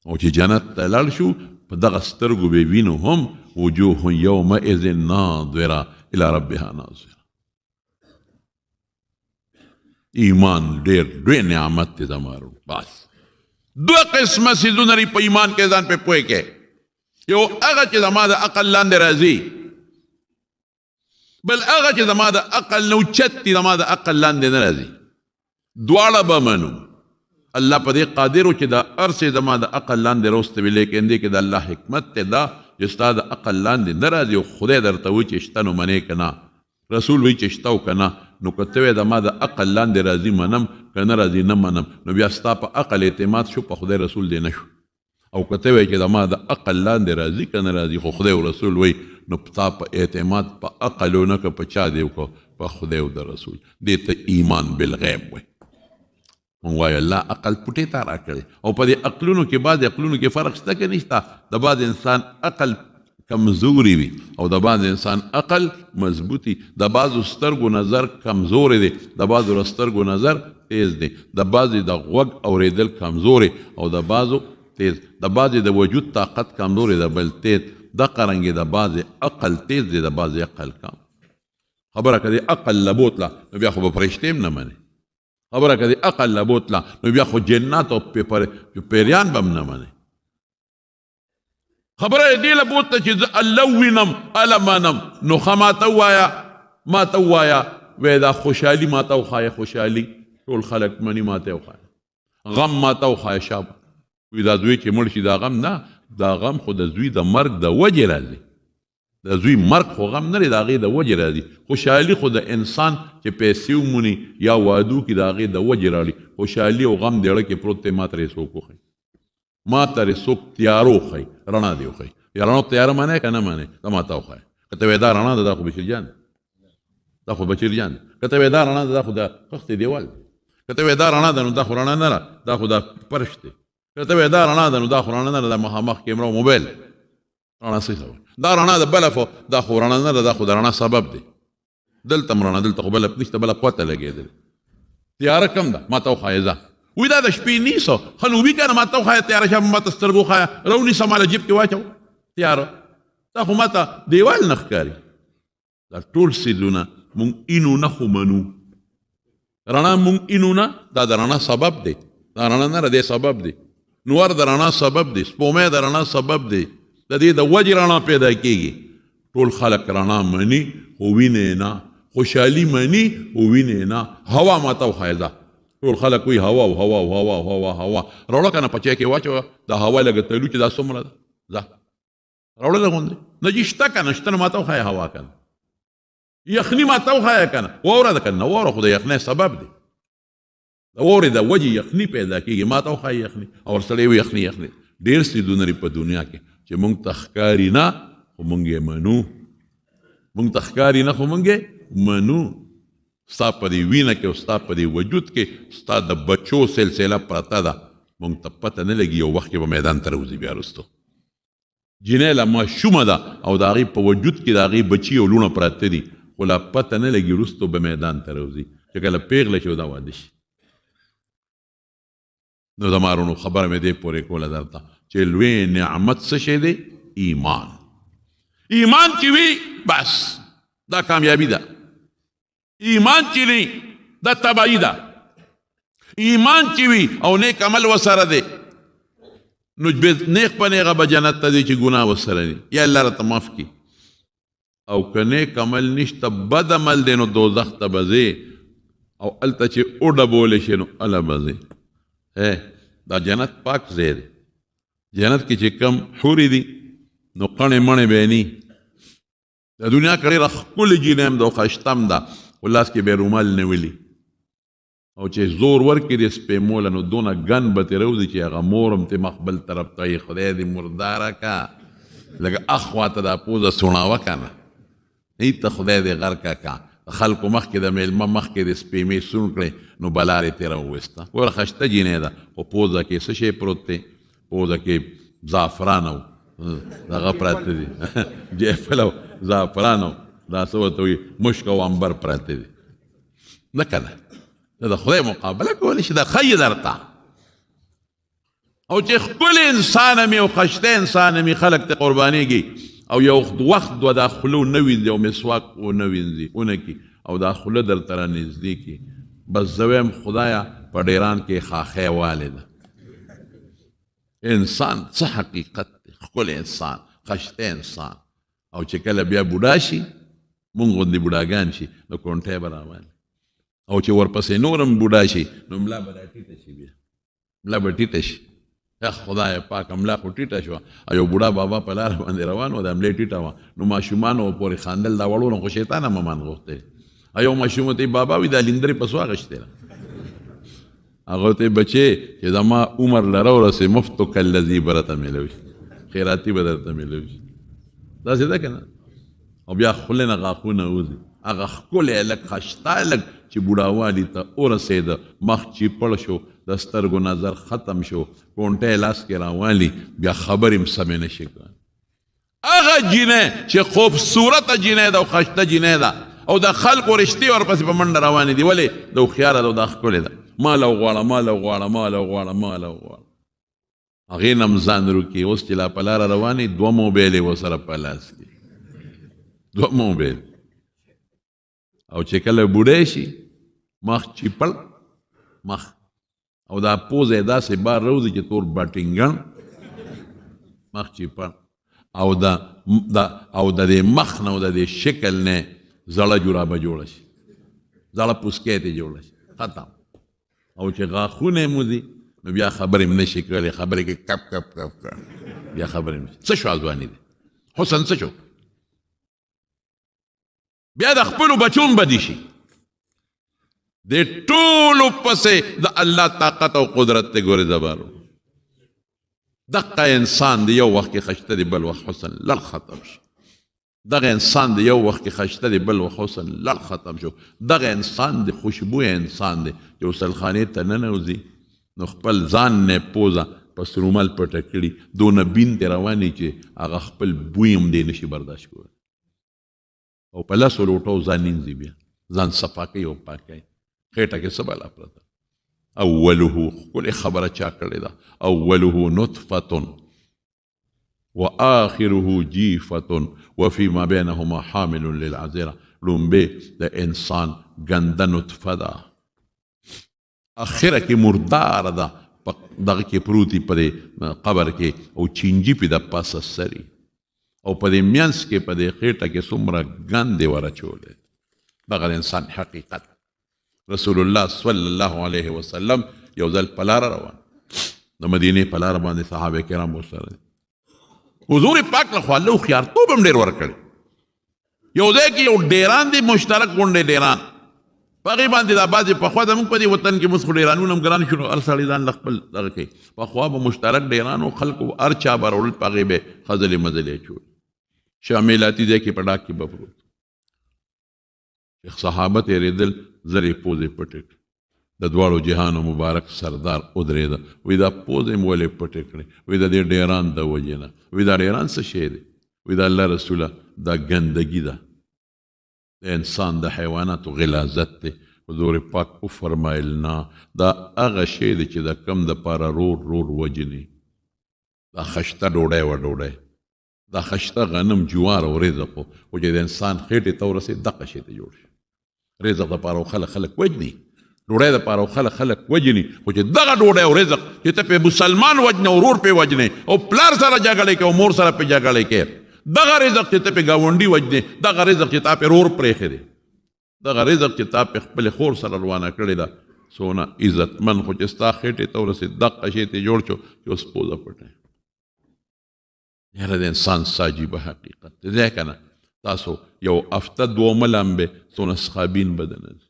A: او چې جنت ته لاړ شو په دغه سترګو به وینو هم وجوه یومئذ ناظره الی ربها ناظره ایمان ډېر لوی نعمت دی زمارو. بس دوه قسمه څیزونه لري په ایمان کې ځان پې پوه کې. یو هغه چې زما د عقل لاندې راځي، بل هغه چې زما د عقل نه اوچت دي، زما د عقل لاندې نه راځي. دواړه به منو. الله په دې قادر و چې دا هر څه زما د عقل لاندې راوستوي، لیکن دې کې د الله حکمت دی دا چې ستا د عقل لاندې نه راځي او خدای درته وایي چې شته نو منې که نه، رسول وایي چې شته او که نه. نو که ته وایې زما د عقل لاندې راځي منم، که نه راځي نه منم، نو بیا ستا په عقل اعتماد شو، په خدای رسول دې نه شو. او که ته وایې چې زما د عقل لاندې راځي که نه راځي، خو خدای او رسول وایي، نو ستا په اعتماد په عقل و نه که په چا دی وکړو، په خدای او د رسول. دې ته ایمان بالغیب وایي. مونږ وایو الله عقل پټې ته راکړی، او په دې عقلونو کې بعضې عقلونو کې فرق شته که نشته. د بعض انسان عقل کمزوري وي او د بعض انسان عقل مضبوطي. د بعضو سترګو نظر کمزوري دی، د بعضو سترګو نظر تیز دی، د بعضې د غوږ اورېدل کمزوري او د بعضو تیز، د بعضې د وجود طاقت کمزوري د بل تیز. دقه رنګې د بعضې عقل تیز دی، د بعضې عقل کم. خبره که د عقل لبوتله نو بیا خو به فرشتې هم نه منې. خبره که د عقل لبوتله نو بیا خو جنات او پیریان به هم نه منې. خبره دې لبوتله چې زه الله ووینم اله منم، نو ښه ماته ووایه، ماته ووایه وایي دا خوشحالي ماته وښایه، خوشحالي ټول خلک مني، ماته وښایه. غم ماته وښایه، شابه. وایي دا زوی چې مړ شي دا غم نه، دا غم خو د زوی د مرګ د وجې راځي. د زوی مرګ خو غم نه دی، د هغې د وجې راځي. خوشحالي خو د انسان چې پیسې وموني یا وادو کې د هغې د وجې راړي. خوشحالي او غم د اړه کې پروت دی. ما ته یې څوک وښایي، ما ته یې څوک تیاره وښایي، رڼا دې وښایي. یا رڼا تیاره منې که نه منې، ته ما ته وښایه. که ته وایې دا رڼا ده، دا خو بشیرجان دی، دا خو بشیرجان دی. که ته وایې دا رڼا ده، دا خو د خښتې دیوال دی. که ته وایې دا رڼا ده، نو دا خو رڼا نه ده، دا خو دا فرش دی. که ته وایې دا رڼا ده، نو دا خو رڼا نه ده، دا مخامخ کیمره او موبایل. رڼا څه ته وایي؟ دا رڼا د بلف، دا خو رڼا نه ده، دا خو د رڼا سبب دی. دلته هم رڼا، دلته خو بلف نشته، بله قوته لګېدلې. تیاره کم ده، ما ته وښایه ځه. وایي دا د شپې نیسو، ښه نو وي که نه، ما ته وښایه تیاره شه، ما ته سترګو وښایه، راونیسه ما له جیب کې واچو تیاره. دا خو ما ته دیوال نه ښکاري. دا ټول څیزونه مونږ اینو نه خو منو. رڼا مونږ اینو نه، دا د رڼا سبب دی، دا رڼا نه دی سبب دی. نور د رڼا سبب دی، سپومۍ د رڼا سبب دی، د دې د وجې رڼا پیدا کېږي. ټول خلک رڼا مني خو وینې نه، خوشحالي مني خو وینې نه. هوا ما ته وښایه ځه. ټول خلک وایي هوا او هوا او هوا او هوا هوا. راوړه که نه په چای کې واچوه، د هوا لږه تلو چې دا څومره ده، ځه راوړه له غوندې. نه جي شته که نه شته، نو ما ته وښایه هوا که نه. یخني ما ته وښایه که نه، واوره ده که نه، واوره خو د یخنۍ سبب دی. د واورې د وجې یخني پیدا کېږي، ما ته وښایه یخني. او ورسره یې یخني یخني. ډېر څیزونه لري په دنیا کې چې مونږ ته ښکاري نه خو مونږ یې منو. مونږ ته ښکاري نه خو مونږ یې منو. ستا په دې وینه کې او ستا په دې وجود کې ستا د بچو سلسله پرته ده. مونږ ته پته نه لګي، یو وخت کې به میدان ته راوځي بیا وروستو. جینۍ لا ماشومه ده او د هغې په وجود کې د هغې بچي او لوڼه پراته دي، خو لا پته نه لګي وروستو به میدان ته راوځي چې کله پیغله شي او دا واده شي. نو د مارونو خبره مې دې پورې کوله درته چې لوی نعمت څه شی دی؟ ایمان. ایمان چې وي بس دا کامیابي ده. ایمان چې نه دا تباهي ده. ایمان چې وي او نیک عمل ورسره دی، نو نیک په نیغه به جنت ته دی چې ګناه ورسره دی. یا الله راته معاف کړي. او که نیک عمل نشته، بد عمل دی، نو دوزخ ته به ځې او هلته چې وډبولی شي نو هله به ځې. دا جنت پاک ځای دی. جنت کې چې کم حورې دي نو قڼې مڼې به یې ني. د دنیا کې ډېره ښکلې جینۍ هم ده او ښایسته هم ده، خو لاس کې به یې رومال نیولي او چې زور ورکړي د سپېموله نو دونه ګن به ترې راوځي چې هغه مور هم ترې مخ بل طرف ته یې خدای دې مرداره که لږ اخواته دا پوزه سوڼاوه که نه، هېته خدای دې غرقه که. خلکو مخکې د میلمه مخکې د سپېمې سون کړې نو بلا رې ترې راوویسته. ګوره ښایسته جینۍ ده، خو پوزه کې څه شی پروت دی؟ پوزه کې زعفران او دغه پراته دي، جیفل او زعفران او دا څه ورته وایي مشک او عنبر پراته دي. نه که نه، د خدای مقابله کولی شي، دا ښایي درته. او چې ښکلی انسان مې او ښایسته انسان مې خلک ته قربانېږي او یو وخت دا خوله ونه وینځي او مسواک ونه وینځي ونه کي او دا خوله درته رانږدې کي، بس زه وایم خدایه په ډیران کې خاښۍ والې ده انسان څه حقیقت دی ښکلی انسان خشته انسان او چې کله بیا بوډا شي مونږ غوندې بوډاګان شي نو کونټۍ به راوالي او چې ورپسې نورم بوډا شي نو ملا به راټیټه شي بیا ملا به ټیټه شي یا خدای پاک ملا خو ټیټه شوه او یو بوډا بابا په لاره باندې روان و د ملې ټیټه وه نو ماشومانو پورې خاندل دا وړونه خو شیطانه ممان غوښتی یو ماشوم ته بابا وي دا لیندرې په سو اخېشتې ده هغه ته بچې چې زما عمر لره ورسې مفتو کالذي به راته میلوي خیراتي به درته میلوي داسې ده که نه او بیا خولې نه غاښونه وځي هغه ښکلی لږ خشته لږ چې بوډاوالي ته ورسېده مخ چې پړ شو د سترګو نظر ختم شو کونټۍ لاس کې راوالي بیا خبرې هم سمې نه شي کولی هغه جینۍ چې خوبصورته جینۍ ده او خشته جینۍ ده او د خلکو رشتې ورپسې په منډه روانې دي ولې د هوښیاره ده او دا ښکلې ده مال او غواړه مال او غواړه مال او غواړه مال او غواړه هغې نه هم ځان روکي اوس چې لا په لاره روانې 2 موبایل یې ورسره په لاس کې 2 موبایل او چې کله بوډۍ شي مخ چیپړ مخ او دا پوزه یې داسې بار روځي چې تور باټینګن مخ چیپړ او د دې مخ نه او د دې شکل نه زړه جورابه جوړه شي زړه پوسکی ته جوړه شي ختم او چې غاښونه یې موځي نو بیا خبرې هم نه شي کولی خبرې کې کپ کپ کپ کپ بیا خبرې هم څه شو ځواني دی حسن څه شو بیا د خپلو بچو هم بدي شي د ټولو پسې د الله طاقت او قدرت ته ګورې زبارو دغه انسان د یو وخت کې خشته دی بل وخت حسن لړ ختم شي دغه انسان د یو وخت کې خشته دی بل وخت حسن لړ ختم شو دغه انسان د خوشبویه انسان دی چې غسلخانې ته ننوځي نو خپل ځان نه پوزه په سرومل پټه کړي دونه بین ته روانې چې هغه خپل بوی هم دی نشي برداشت کولی او په لسو لوټو ځان نینځي بیا ځان صفا کوي او پاک کوي خېټه کې څه بلا پرته اوله ښکلې خبره چا کړې ده اوله نطفة وآخره جیفة وفيما بينهما حامل للعذرة لومبه د انسان ګنده نطفه ده اخره کې مردار ده دغه کې پروتي په قبر کې او چینجي پې د پاسه سري او په دې منځ کې په دې خېټه کې څومره ګندې ورچولې دغه د انسان حقیقت رسول الله صلی الله علیه وسلم یو ځل په لاره روان د مدینې په لاره باندې صحابه کرام ورسره حضور پاک له خوا الله هوښیارتوب هم ډېر ورکړی یو ځای کې یو ډیران دی مشترک غونډې ډیران په هغې باندې دا بعضې پخوا زموږ په دې وطن کې اوس خو ډیرانونه هم ګران شو هر سړی ځان له خپل دغه کوي پخوا به مشترک ډیرانو خلکو هر چا به راوړل په هغې به خځلې مزلې اچول شامیلاتي ځای کې په ډاک کې به پروت صحابه تېرېدل زرې پوزې پټې کړې د دواړو جهانو مبارک سردار ودرېده وایي دا پوزې مو ولې پټې کړې وایي د دې ډیران د وجې نه وایي دا ډیران څه شی دی وایي د الله رسوله دا ګندګي ده د انسان د حیواناتو غلازت دی حضور پاک وفرمایل نه دا هغه شی دی چې د کم دپاره رور وجني دا خشته ډوډۍ وه ډوډۍ دا خشته غنم جوار او رزق و خو چې د انسان خېټې ته ورسېد دغه شی ته جوړ شي رزق دپاره خلک وجني ډوډۍ دپاره خلک وجني خو چې دغه ډوډۍ او رزق چې ته پې مسلمان وجنې او ورور پې وجنې او پلار سره جګړې کوې او مور سره پې جګړې کوې دغه رزق چې ته پې ګاونډي وجنې دغه رزق چې تا پې رور پرېښی دی دغه رزق چې تا پې خپلې خور سره روانه کړې ده څونه عزتمن خو چې ستا خېټې ته ورسېد دغه شی ته جوړ شو چې اوس پوزه پټه یاره د انسان عجیبه حقیقت دی دی که نه تاسو یو هفته 2 ملمبې څونه سخابین بدنه دي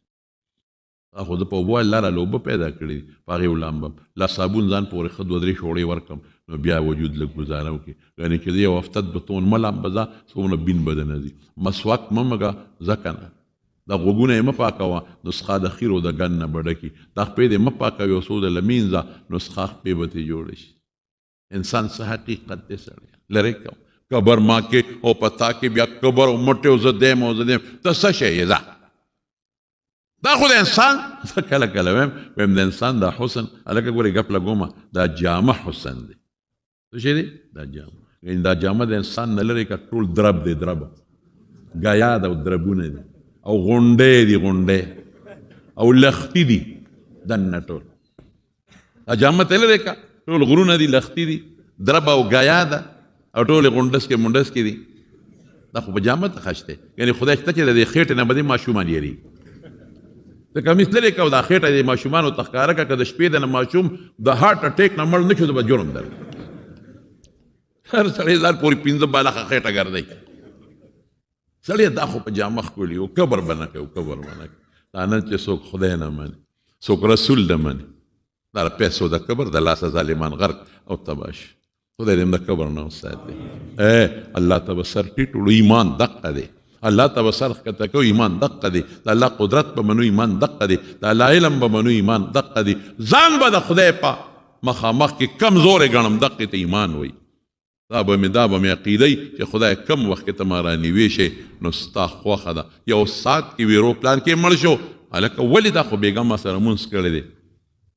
A: خو زه په اوبو لاره له اوبه پیدا کړي دي په هغې ولامبم لا صابون ځان پورې ښه 2-3 شوړې ورکړم نو بیا وجود لږ ګزاره وکړي یعنې چې د یو هفته 2 ملامبه ځه څومره بین بدنه دي مسواک مه مږه ځه که نه دا غوږونه یې مه پاکوه نسخه د خیر او د ګن نه به ډکي دا خپې دې مه پاکوي او څو د لمینځه نسخه خپې به ترې جوړه شي انسان څه حقیقت دی سړی لرې کوم قبر ما کې او پتا کې بیا قبر او مټې او زه دیم او زه دیم ته څه شی یې ځه دا خو د انسان کله کله ویم د انسان دا حسن هلکه ګورې ګپ لګومه دا جامه حسن دی څه شی دی دا جامه یعنې دا جامه د انسان نه لرې که ټول درب دی درب ګیا ده او دربونه دي او غونډې دي غونډې او لختي دي دنه ټول اجامه تل ریکا ټول غرونه دي لختي دي درب او غایا ده او ټول غونډس کې منډس کې دي دا خو بجامه ته خشته یعنی خدای ته چې د خېټه نه بده ماشومان یری ته کمیس لري کو دا خېټه د ماشومان او تخکاره کا د شپې د ماشوم د هارت اٹیک نه مړ نه شو د جوړم در هر سړی ځان پوری پینځه بالا خېټه ګرځي سړی دا خو پجامه خولي او قبر بنا کوي قبر بنا انا چې څوک خدای نه مانی څوک رسول نه مانی دا پیسو د قبر د لاس ظالمان غرق او تباش خدای دې د قبر نه وساتي الله تبصر ټیټو ایمان دقه دی الله تبصر کته کو ایمان دقه دی الله قدرت په منو ایمان دقه دی الله علم په منو ایمان دقه دی ځان به د خدای په مخامخ کې کمزور غنم دقه ته ایمان وي دا به مې عقیدی چې خدای کم وخت ته ما رانیوي شي نو ستا خوښه ده یو ساعت کې ویرو پلان کې مړ شو هلکه ولې دا خو بیګم ما سره مونځ کړی دی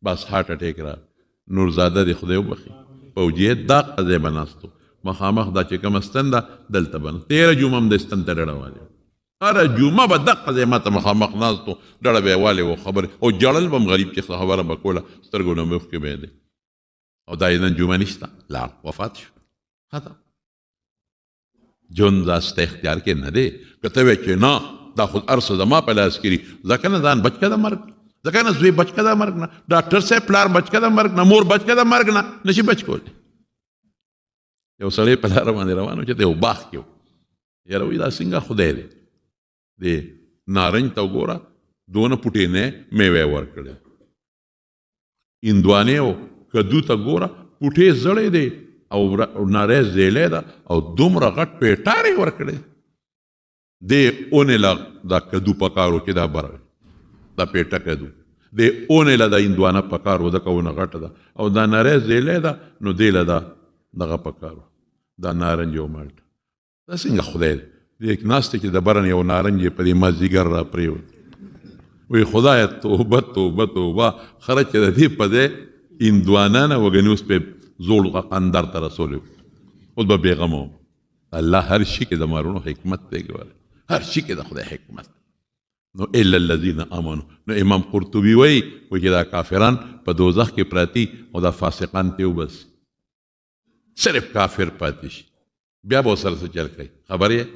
A: بس هارت اٹیک را نورزاده دی خدای وبخي فوجیت دا قضیه بناستو مخامخ دا چې کوم ستن ده دلته بن 13 جمعه هم د ستن ته ډډه والي هره جمعه به دا قضیه ما ته مخامخ ناستو ډډه به یې والي و خبرې او جړل به هم غریب چې خبره به کوله سترګو نه مخکې به یې دی او دا یې نن جمعه نشته لاړ وفات شو ختم ژوند داسته اختیار کې نه دی که ته وایې چې نه دا خو هر څه زما په لاس کې دي ځکه نه ځان بچ که د مرګ ځکه نه زوی بچ که د مرګ نه ډاکټر صاحب پلار بچ که د مرګ نه مور بچ که د مرګ نه نشي بچ کولی یو سړی په لاره باندې روان و چې ته یو باغ کې و یاره وایي دا څنګه خدای دی د نارنج ته وګوره دونه پوټې نه میوې ورکړې هندوانې او کدو ته ګوره پوټې زړې دی او ناری زیلی ده او دومره غټ پیټارې ورکړې دې اونې له دا کدو پکارو کې دا بره دا پیټه کدو دې اونې له دا هندوانه پکارو ځکه ونه غټه ده او دا ناری زیلی ده نو دې له دا دغه پکارو دا نارنج او مالټه دا څنګه خدای دی دې ناستې چې د بره یو نارنج یې په دې مازدیګر را پرېوت وی خدایه توبه توبه توبه خره چې د دې په دې هندوانه نه وګنې اوس پې زوړ اندر ته رسولی اوس به بېغمه الله هر شي کې د مارونو حکمت دی ګوره هر شي کې د خدای حکمت نو الا الذین آمنو نو امام قرطبي وایي چې دا کافران په دوزخ کې پراتی او دا فاسقان ته وبس صرف کافر پاتې شي بیا به ورسره څه چل کوي خبر یې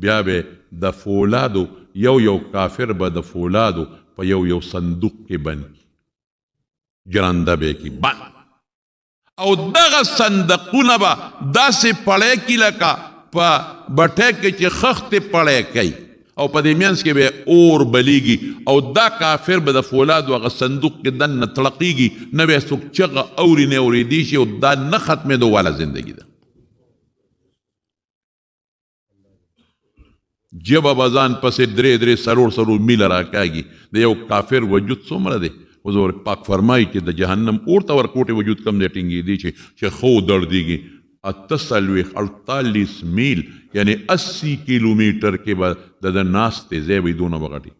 A: بیا به د فولادو یو کافر به د فولادو په یو صندوق کې بند کي جرانده به کې بند او دغه صندوقونه به داسې پړی کي لکه په بټۍ کې چې خښتې پړی کوي او په دې منځ کې به اور بلیږي او دا کافر به د فولادو هغه صندوق کې دننه تړقیږي نه به یې څوک چغه اوري نه اورېدی شي او دا نه ختمېدو واله زندګي ده ژبه به ځان پسې درې سرور میله راکاږي د یو کافر وجود څومره دی حضور پاک فرمایي چې د جهنم اور ته ورکوټې وجود کم دی ټینګېدي چې خو دردېږي 48 میل یعنی 80 کیلومیټر کې به د ناستې ځای به یې دونه بغټي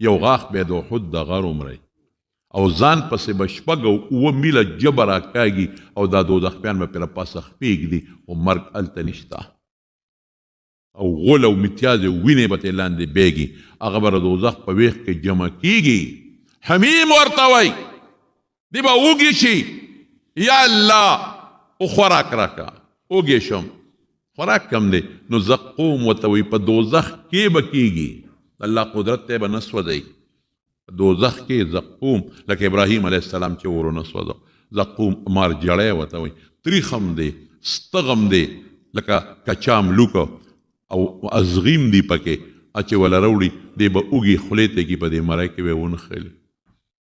A: یو غاښ به د احد د غر عمری او ځان پسې به شپږ او 7 میله ژبه راکاږي او دا دوزخیان به پرې پاسه خپېږدي او مرګ هلته نشته او غول او متیازې وینې به ترې لاندې بیږي هغه به د دوزخ په ویښ کې جمع کېږي حمیم ورته وایي دی به وږي شي یا الله او خوراک راکا وږی شم خوراک کم دی نو زقوم ورته وایي په دوزخ کې به کېږي الله قدرت ته به نه سوځئ دوزخ کې زقوم لکه ابراهیم علیه السلام چې ور ونه سوځو زقوم مار جړی ورته وایي تریخ هم دی ستغم دی لکه کچام لوکه او ازغیم دی پکې اچې ولا راوړي دی به اوږې خولې ته کي په دې مرۍ کې به ونښلي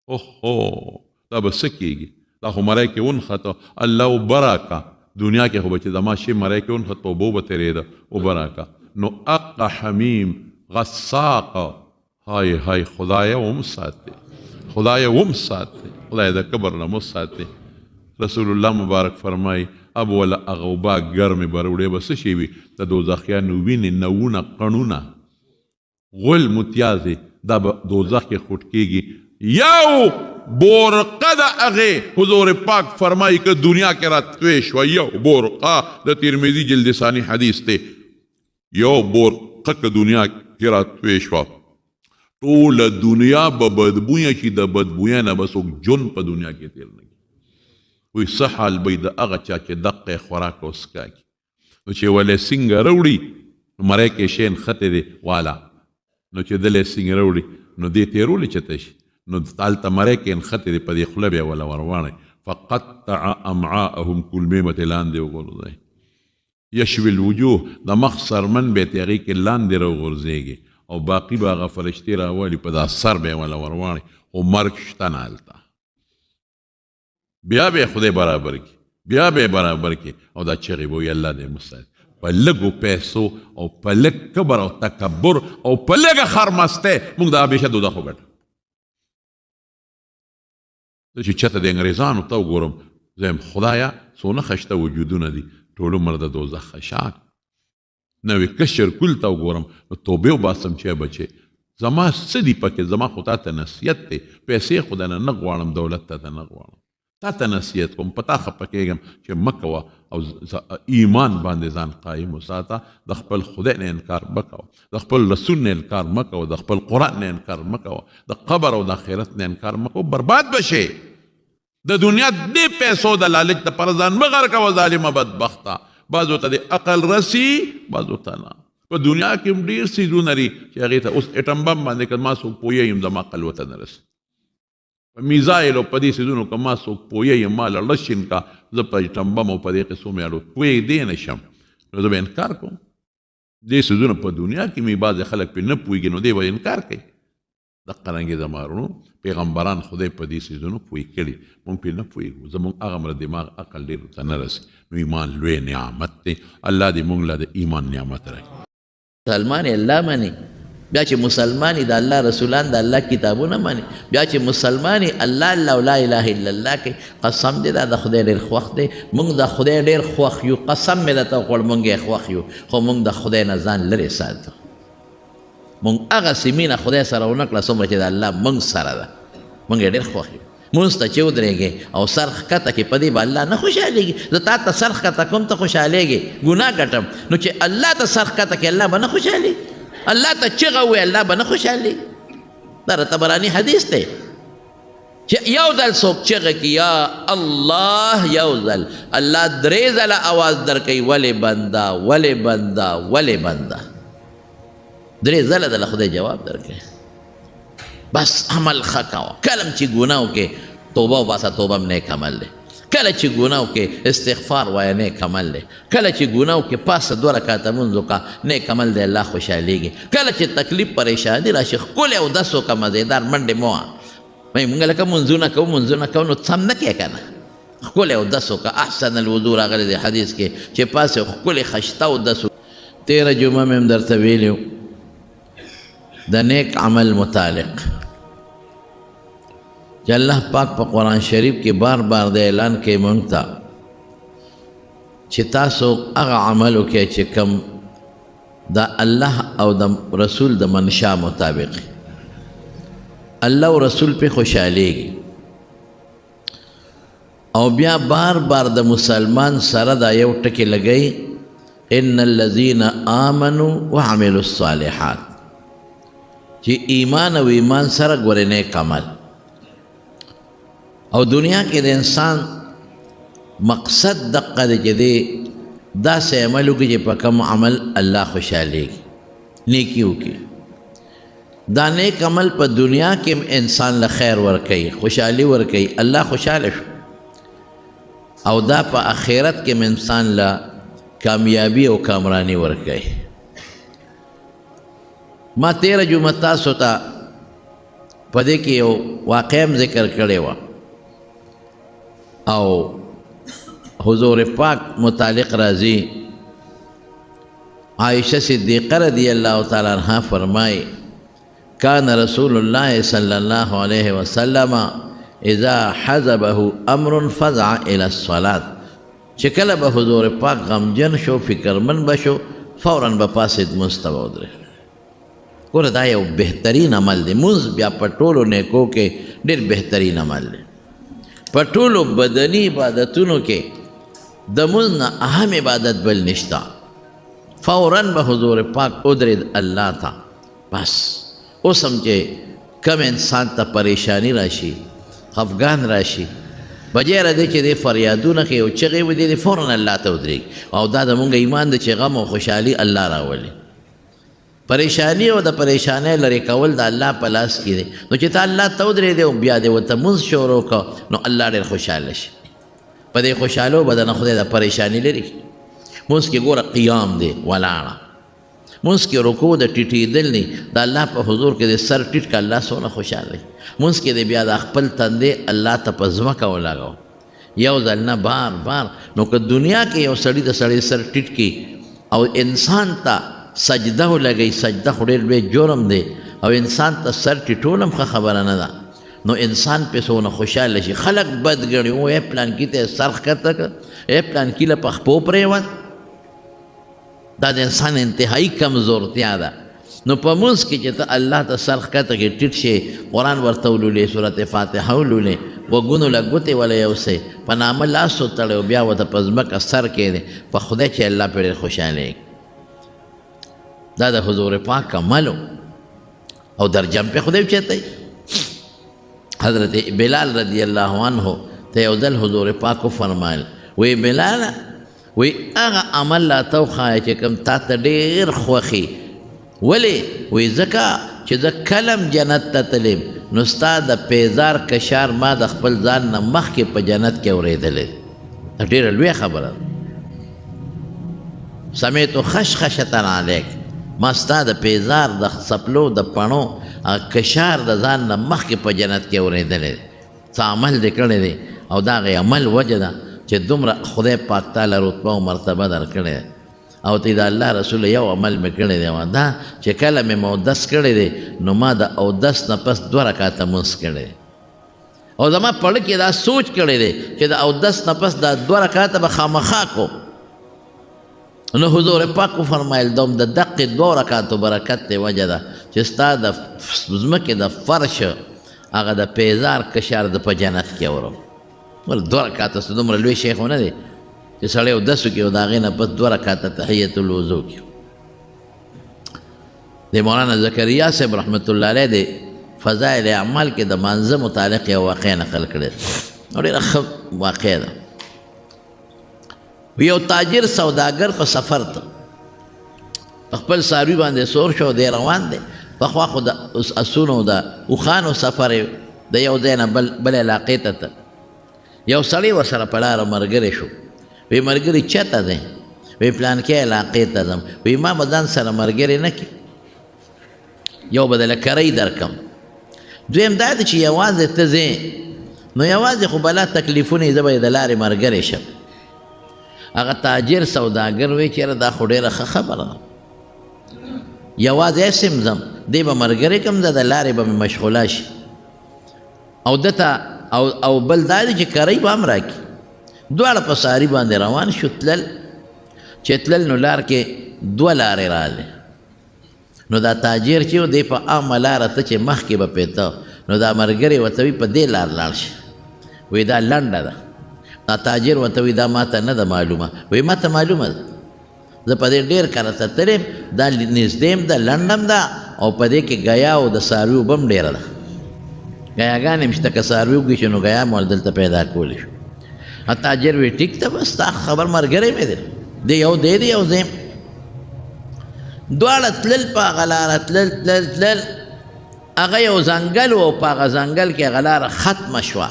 A: اوهو دا به څه کېږي دا خو مرۍ کې ونښته الله وبراکه دنیا کې خو به چې زما شی مرۍ کې ونښته اوبه به تېرېده وبراکه نو اقه حمیم غساقه های خدایه وم ساتي خدایه وم ساتي خدای د کبر نه مو ساتي رسول الله مبارک فرمایي اب ولا اغوبا ګرمې بروړې به څه شی وي د دوزخیانو وینې نوونه قڼونه غل متیازې دا به دوزخ کې خوټ کېږي یو بورقه د هغې حضور پاک فرمایي که دنیا کې راتوی شوه یو بورقه د ترمذي جلد ثاني حدیث دی یو بورقه که دنیا کې راتوی شوه ټوله دنیا به بدبویه شي، د بدبویه نه به څوک جون په دنیا کې تیر نه کړي. وایي څه حال به د هغه چا چې دقه خوراک او څښاک نو چې ولې سینګه راوړي مری کې شی نښتې دی والا نو چې دلې سینګه راوړي نو دې تېرولی چته شي نو هلته مری کې نښتې دی په دې خوله بیا وله ورواڼئ فقطع امعاءهم کلمې به ترې لاندې وغورځئ. یشوي الوجوه د مخ سرمن به یې هغې کې لاندې راوغورځېږي او باقي به هغه فرشتې راولي په دا سر به یې وله ورواڼئ خو مرګ شته نه هلته. بیا به یې خدای برابر کړي، بیا به یې برابر کړي او دا چغې به وي الله دې مساعد په لږو پیسو او په لږ کبر او تکبر او په لږه خرمستۍ موږ د همیشه دوزخ وګټو. زه چې چېرته د انګریزانو ته وګورم زه یم خدایه څونه ښایسته وجودونه دي ټول عمر د دوزخ خشاک. نوې کشر کول ته وګورم نو توبې وباسم چې بچې زما څه دي پکې، زما خو تا ته نصیحت دی، پیسې خو دنه نه غواړم، دولت ته نه غواړم، تا ته نصیحت کوم، په تا خفه کېږم چې مه کوه او ایمان باندې ځان قایم وساته، د خپل خدای نه انکار مه کوه، د خپل رسول نه انکار مه کوه، د خپل قرآن نه انکار مه کوه، د قبر او د آخرت نه انکار مه کوه، برباد بشې. د دنیا دې پیسو د لالچ دپاره ځان مه غر کوه ظالمه بدبخته. بعضو ته د عقل رسی بعضو ته نه. په دنیا کې هم ډېر څیزونه دي چې هغې ته اوس اټم بم باندې که ما څوک پوهیږم زما عقل ورته نه رسي. په میزایل او په دې څیزونو که ما څوک پوهیږم ما له رشین کا زه په اټم بم او په دې قصو مې اړو پوهېدی نه شم نو زه به انکار کوم. دې څیزونه په دنیا کې مې بعضې خلک پرې نه پوهېږي نو دی به انکار کوي. دقه رنګې زما ورونو پیغمبران خدای په دې څیزونو پوه کړي، موږ پرې نه پوهېږو، زموږ هغه مره دماغ عقل ډېر ورته نه رسي. نو ایمان لوی نعمت دی، الله دې موږ له د ایمان نعمت راکړي.
B: مسلمان الله مني، بیا چې مسلمان د الله رسولان د الله کتابونه مني، بیا چې مسلمان الله الله لا اله الا الله کوي، قسم دې دا د خدای ډېر خوښ دی. موږ د خدای ډېر خوښ یو، قسم مې درته وخوړ موږ یې خوښ یو، خو موږ د خدای نه ځان لرې ساتو. موږ هغسې مینه خدای سره ونه کړه څومره چې د الله موږ سره ده، موږ یې ډېر خوښ یو. مونځ ته چې ودرېږې او سر ښکته کې په دې به الله نه خوشحالېږي. زه تا ته سر ښکته کوم ته خوشحالېږې، ګناه ګټم، نو چې الله ته سر ښکته کې الله به نه خوشحالېږي، الله ته چغه ووایي الله به نه خوشحالېږي. دا د طبراني حدیث دی چې یو ځل څوک چغه کړي یا الله، یو ځل الله 3 ځله اواز درکوي ولې بنده ولې بنده ولې بنده، 3 ځله د خدای جواب درکوي. بس عمل ښه کوه، کله چې ګناه وکړې توبه وباسه، توبه هم نیک عمل دی. کله چې ګناه وکړې استغفار وایه، نیک عمل دی. کله چې ګناه وکړې پاسه 2 رکعته لمونځ وکړه، نیک عمل دی، الله خوشحالېږي. کله چې تکلیف پریشاني راشي ښکلی اودس وکړه، مزېدار منډې مه وه. مونږ لکه منځونه کوو نو سم نه کوې که نه، ښکلی اودس وکړه. احسن الوضو راغلی دی حدیث کې چې پاسې ښکلی خشته اودس. 13 جمعه مې هم درته ویلي و د نیک عمل متعلق چې الله پاک په قرآن شریف کې بار بار د اعلان کوي مونږ ته چې تاسو هغه عمل وکړئ چې کوم د الله او د رسول د منشا مطابق الله او رسول پې خوشحالېږي. او بیا بار بار د مسلمان سره دا یو ټکي لګوي ان الذین آمنوا وعملوا الصالحات، چې ایمان او ایمان سره ګورې نیک عمل. او دنیا کې د انسان مقصد دقه دی چې دی داسې عمل وکړي چې په کوم عمل الله خوشحالېږي، نیکي وکړي. دا نیک عمل په دنیا کې انسان له خیر ورکوي، خوشحالي ورکوي، الله خوشحاله شو. او دا په آخرت کې انسان له کامیابی او کامرانی ورکوي. ما 13 جمعه تاسو ته په دې کې یو واقعه هم ذکر کړې وه او حضور پاک متعلق راځي. عائشہ صدیقہ رضی اللہ تعالی عنہ فرمائے کان رسول اللہ صلی اللہ علیہ وسلم اذا حزبه امر فزع الى الصلاة، چې کله به حضور پاک غمجن شو فکرمن بشو فوراً به پاسید مستوه ودرې. ګوره دا یو بهترین عمل دی. مونځ بیا په ټولو نیکو کې ډېر بهترین عمل دی. په ټولو بدني عبادتونو کې د مونځ نه اهم عبادت بل نشته. فوراً به حضور پاک ودرېد الله ته، بس اوس هم چې کم انسان ته پریشانی راشي خفګان راشي بجای را دی چې دی فریادونه کوي او چغې ودی دی فوراً الله ته ودرېږي او دا زمونږ ایمان دی چې غم او خوشحالي الله راولي پریشانی او د پریشانۍ لرې کول د الله په لاس کې دی نو چې ته الله ته ودرېدې او بیا دې ورته مونځ شروع کړه نو الله ډېر خوشحاله شي په دې خوشحالو به دنه خدای د پریشاني لري مونځ کې ګوره قیام دی ولاړه مونځ کې رکوع د ټیټېدل نه د الله په حضور کې د سر ټیټ که الله څومره خوشحاله مونځ کې د بیا د خپل تندې الله ته په ځمکه ولګوه یو ځل نه بار بار نو که دنیا کې یو سړي د سړي سر ټیټ کړي او انسان ته سجده ولګوي سجده خو ډېر لوی جرم دی او انسان ته سر ټیټول هم ښه خبره نه ده نو انسان پې څونه خوشحاله شي خلک بد ګڼي او ای پلانکي ته یې سر ښکته کړه ای پلانکي له په خپو پرېوت دا د انسان انتهایی کمزورتیا ده نو په مونځ کې چې ته الله ته سر ښکته کړې ټیټ شي قرآن ورته ولولې صورت فاتحه ولولې وګونو له ګوتې وله یوسې په نامه لاس وتړی او بیا ورته په ځمکه سر کېدی په خدای چې الله پرې ډېر خوشحاله دا د حضور پاک عملو او درجم پہ خدای چاہتے حضرت بلال رضی اللہ عنہ تے او دل حضور پاک کو فرمائل وی بلال وی اغا عمل لا تو خواهی چه کم تا تا دیر خوخی ولی وی زکا چه دا کلم جنت تا تلیم نستا دا پیزار کشار ما دا خپل ځان نه مخکې په جنت کې اوریدلې ډېره لویه خبره سمیتو خشخشتن علیک ما ستا د پیزار د سپلو د پڼو کشار د ځان نه مخکې په جنت کې اورېدلی څه عمل دې کړی دی او د هغې عمل وجه ده چې دومره خدای پاک تعالی رتبه او مرتبه درکړې ده او ته د الله رسول یو عمل مې کړی دی او دا چې کله مې مودس کړی دی نو ما د اودس نه پس 2 رکعاته مونځ کړی او زما په زړه کې دا سوچ کړی دی چې د اودس نه پس دا 2 رکعاته به خامخا کو نو حضور پاک کو فرمایل دوم د دقې 2 رکعاتو برکت دی وجه ده چې ستا د ځمکې د فرش هغه د پیزار کشار د په جنت کې اورو ول 2 رکعاته څه دومره لوی شی خو نه دی چې سړی اودس وکړي او د هغې نه پس 2 رکعاته تحیة الوضو کړي د مولانا زکریا صاحب رحمت الله علیه د فضایل اعمال کې د مانځه متعلق یو واقع نقل کړی او ډېره ښه واقع ده یو تاجر سوداګر په سفر ته په خپل څاروي باندې سور شو دی روان دی پخوا خو د اسونو د اوښانو سفر د یو ځای نه بل علاقې ته یو سړی ورسره په لاره ملګری شو وی ملګري چېرته دی وی پلانکې علاقې ته ځم وی ما به ځان سره ملګری نه کړي یو به دله کرۍ درکم دویم دا دی چې یوازې ته ځې نو یوازې خو بلا تکلیفونه یې زه به یې د لارې ملګری شم هغه تاجر سوداګر وی چېره دا خو ډېره ښه خبره ده یوازې اسم ځم دی به ملګری کم زه د لارې به مې مشغوله شي او دته او بل دا دی چې کرۍ به هم راکړي دواړه په ساري باندې روان شو تلل چې تلل نو لار کې 2 لارې راغلې نو دا تاجر چې و دی په عامه لاره ته چې مخکې به پیته نو دا ملګری ورته وي په دې لار لاړ شي وی دا لنډه ده دا تاجر ورته وي دا ما ته نه ده معلومه وی ما ته معلومه ده زه په دې ډېر کله ته تلم دا نږدې م ده لنډه م ده او په دې کې ګیا او د څاروي اوبه م ډېره ده ګیاګانې م شته که څاروي وږي شي نو ګیا م دلته پیدا کولی شو تاجر وی ټیک ته بس تا خبر ملګری مې دی یو دی یو ځای دواړه تلل په هغه لاره تلل هغه یو ځنګل و په هغه ځنګل کې هغه لاره ختمه شوه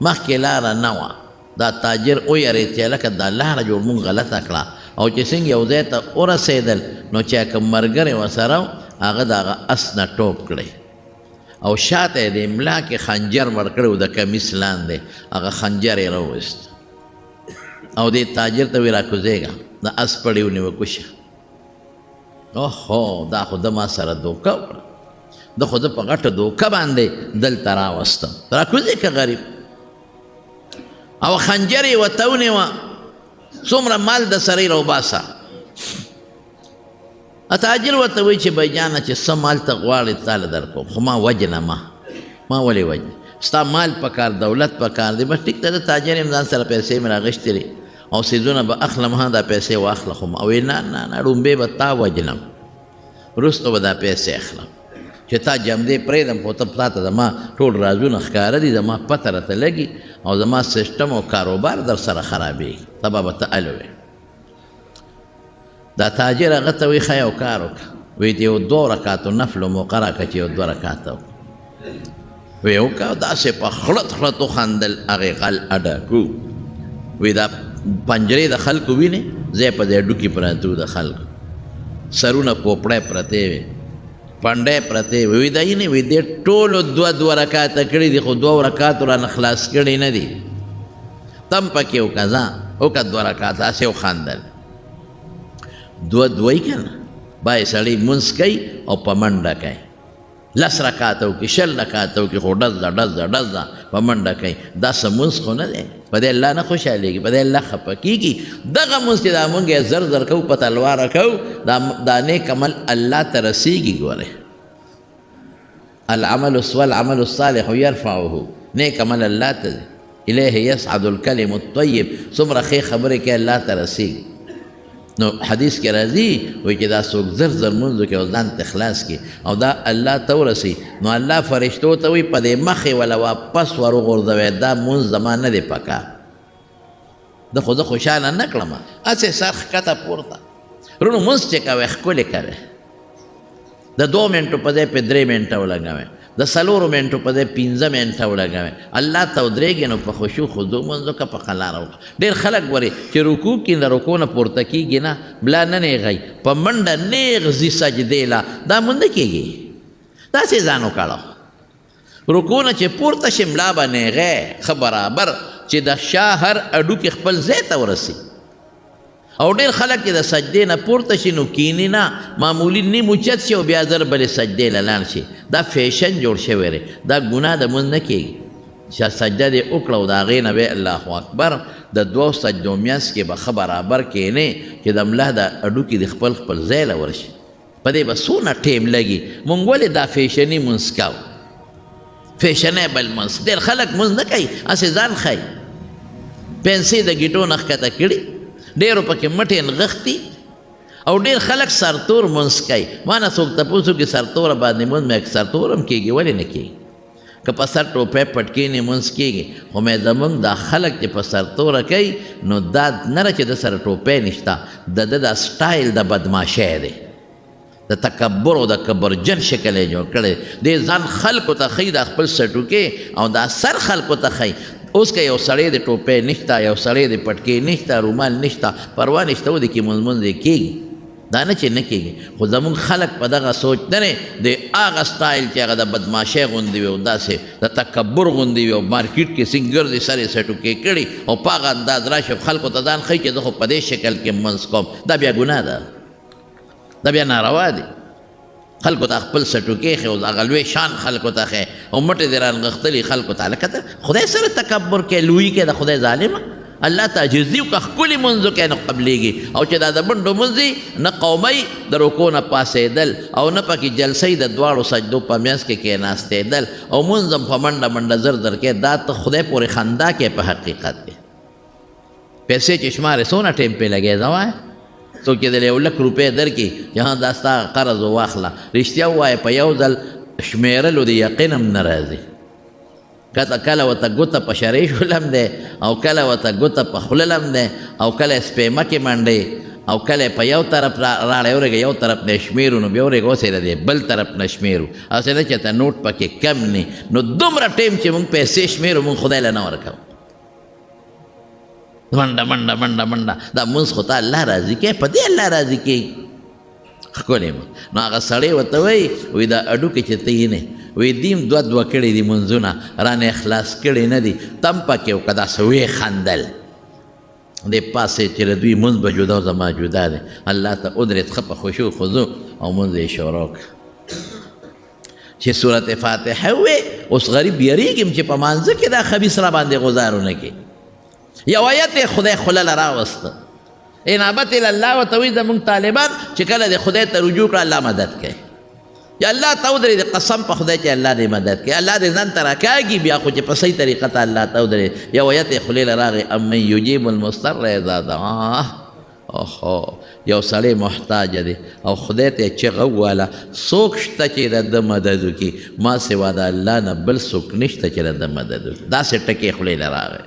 B: مخکې لاره نه وه دا تاجر ویرېد چې هلکه دا لاره جوړ مونږ غلطه کړه او چې څنګه یو ځای ته ورسېدل نو چې کوم ملګری ورسره هغه د هغه اس نه ټوپ کړی او شاته یې د املا کې خنجر مړ کړی و د کمیس لاندې هغه خنجر یې راوویست او دې تاجر ته ویې راکوزېږه د اس پړی ونیوه کوشه اوهو دا خو د ما سره دوکه وکړه د خو د په غټه دوکه باندې دلته راوستم راکوزې که غریب او خنجر یې ورته ونیوه څومره مال د سره یې راوباسه تاجر ورته وایي چې بهجانه چې څه مال ته غواړې تاله در کوم خو ما وجنه ما ولې وجنه ستا مال پکار دولت پکار دی بس ټیک ته د تاجر یم ځان سره پیسې مې راغښتې دي او څیزونه به اخلم ها دا پیسې واخله خو ما وایي نه نه نه ړومبې به تا وجنم وروسته به دا پیسې اخلم چې تا جمدې پرېږدم خو ته تا ته زما ټول رازونه ښکاره دي زما پته راته لګي او زما سیسټم او کاروبار در سره خرابېږي سبا به ته الوې دا تاجر هغه ته وایي ښه یو کار وکړه وایي د یو 2 رکاتو نفلو موقع راکړه چې یو 2 رکاته وکړه وی وکړه داسې په خړت خړت وخندل هغې غل اډکو وی دا پنجرې د خلکو وینې ځای په ځای ډوکي پراته وو د خلکو سرونه پوپړی پرتې وې پنډی پرتې وې وی دا یې نه وی دې ټولو 2 رکاته کړي دي خو 2 رکاتو رانه خلاص کړي نه دي تم پکې وکړه ځه وکړه 2 رکاته هسې وخندل 2 که نه بای سړی مونځ کوي او په منډه کوي 10 رکاته وکړي 20 رکاته وکړي خو ډز ده ډز ده ډز ده په منډه کوي دا څه مونځ خو نه دی په دې الله نه خوشحالېږي په دې الله خفه کېږي دغه مونځ چې دا مونږ یې زر زر کوو په تلواره کوو دا نیک عمل الله ته رسېږي ګورې العمل الصالح يرفعه نیک عمل الله ته دی الیه یصعد الکلم الطیب څومره ښې خبرې کې الله ته رسېږي نو حدیث کې راځي وایي چې دا څوک زر زر مونځ وکړي او ځان ته خلاص کړي او دا الله ته ورسي نو الله فرشتو ته وایي په دې مخې ولا واپس ور وغورځوئ دا مونځ زما نه دی پکار ده خو زه خوشحاله نه کړم هسې سر ښکته پورته رونو مونځ چې کوئ ښکلې کوئ د 2 منټو په ځای په 3 منټه ولګوئ د 4 منټو په ځای 15 منټه ولګوئ الله ته ودرېږئ نو په خشوع خضوع مونځ وکړه په قلاره وکړه ډېر خلک ګورې چې رکوع کښې د رکوع نه پورته کېږي نه ملا نه نیغئ په منډه نیغ ځي سجدې له دا مونځ نه کېږي داسې ځان وکړه رکوع نه چې پورته شي ملا به نیغی ښه برابر چې د شا هر اډوکې خپل ځای ته ورسي او ډېر خلک چې د سجدې نه پورته شي نو کینې نه معمولي نیم اوچت شي او بیا زر بلې سجدې له لاړ شي دا فیشن جوړ شوی دی دا ګناه د مونځ نه کېږي چې سجده دې وکړه او د هغې نه بیا الله اکبر د 2 سجدو میانځ کې به ښه برابر کښېنې چې د ملا د اډوکې د خپل ځای له ورشي په دې به څونه ټیم لګي مونږ ولې دا فیشني مونځ کوو فیشنیبل مونځ ډېر خلک مونځ نه کوي هسې ځان ښایي پنسې د ګیټو نه ښکته کړي ډېرو پکې مټې نغښتي او ډېر خلک سرتور مونځ کوي ما نه څوک تپوس وکړي سرتوره باندې مونځ مې سرتور هم کېږي ولې نه کېږي که په سر ټوپۍ پټ کښېني مونځ کېږي خو مې زمونږ دا خلک چې په سرتوره کوي نو دا نه ده چې د سره ټوپۍ نشته د ده دا سټایل د بدماشۍ دی د تکبر او د کبرجن شکل یې جوړ کړی دې ځان خلکو ته ښیي دا خپل سټوکې او دا سر خلکو ته ښیي اوس که یو سړی د ټوپۍ نشته یو سړی د پټکې نشته رومال نشته پروا نشته و د کې مونځ یې کېږي دا نه چې نه کېږي خو زمونږ خلک په دغه سوچ نه دی د هغه سټایل چې هغه د بدماشۍ غوندې وي او داسې د تکبر غوندې وي او مارکیټ کې څنګه ګرځي سر یې سټوکې کړي او په هغه انداز راشي خلکو ته ځان ښیي چې زه خو په دې شکل کې مونځ کوم دا بیا ګناه ده دا بیا ناروا دی خلکو ته خپل سټوکې ښې او هغه لوی شان خلکو ته ښې او مټې دې رانغښتلي خلکو ته هلکه ته خدای سره تکبر کوې لوی کې د خدای ظالمه الله ته عاجزي وکړه ښکلي مونځ وکړې نو قبلېږي او چې دا د منډو مونځ دي نه قومۍ د رکو نه پاسېدل او نه پکې جلسۍ د 2 سجدو په منځ کې کېناستېدل او مونځ هم په منډه منډه زر زر کې دا ته خدای پورې خندا کې په حقیقت کې پیسې چې شمارې څونه ټیم پې لګې ځه وایه څوک چې د 1 لک روپۍ درکړي چې ها دا ستا قرض واخله رښتیا ووایه په یو ځل شمېرلو د یقین هم نه راځي کله ورته ګوته په شرۍ شولم دی او کله ورته ګوته په خوله لم دی او کله سپېمه کې منډې او کله په یو طرف راړی ورېږه یو طرف نه شمېرو نو بیا ورېږه اوس یې د بل طرف نه شمېرو هسې نه چې ته نوټ پکې کم نه نو دومره ټیم چې مونږ پیسې شمېرو مونږ خدای له نه ورکوو منډه منډه منډه منډه دا مونځ خو ته الله راضي کوي په دې الله راضي کوي ښکلی نو هغه سړی ورته وایي دا اډوکې چې ته یې نه وی دیم 2 کړي دي منځونه رانه اخلاص کړي نه دي تم پکې وکړه داسې ویې خندل دې پاسې چې د دوی مونځ به جدا او زما جدا دی الله ته ودرېد ښه په خشوع خضوع او مونځ یې شروع کړه چې صورت فاتحه وې اوس غریب یریږم چې په مانځه کې دا خبیث را باندې غزارونه کې یو آیت یې خدای خوله له راوسته انابت الله ورته وایي زمونږ طالبان چې کله د خدای ته رجوع کړه الله مدد کوي یا الله ته ودرېد قسم په خدای چې الله دې مدد کوي الله دې ځان ته راکاږي بیا خو چې په صحیح طریقه ته الله ته ودرېد یو آیت یې خولې له راغی امن یجیب المضطر اذا دعاه اوهو یو سړی محتاج دی او خدای ته چغه وواله څوک شته چې د ده مدد وکړي ما سوا د الله نه بل څوک نشته چې د ده مدد وکړي داسې ټکې خولې له راغی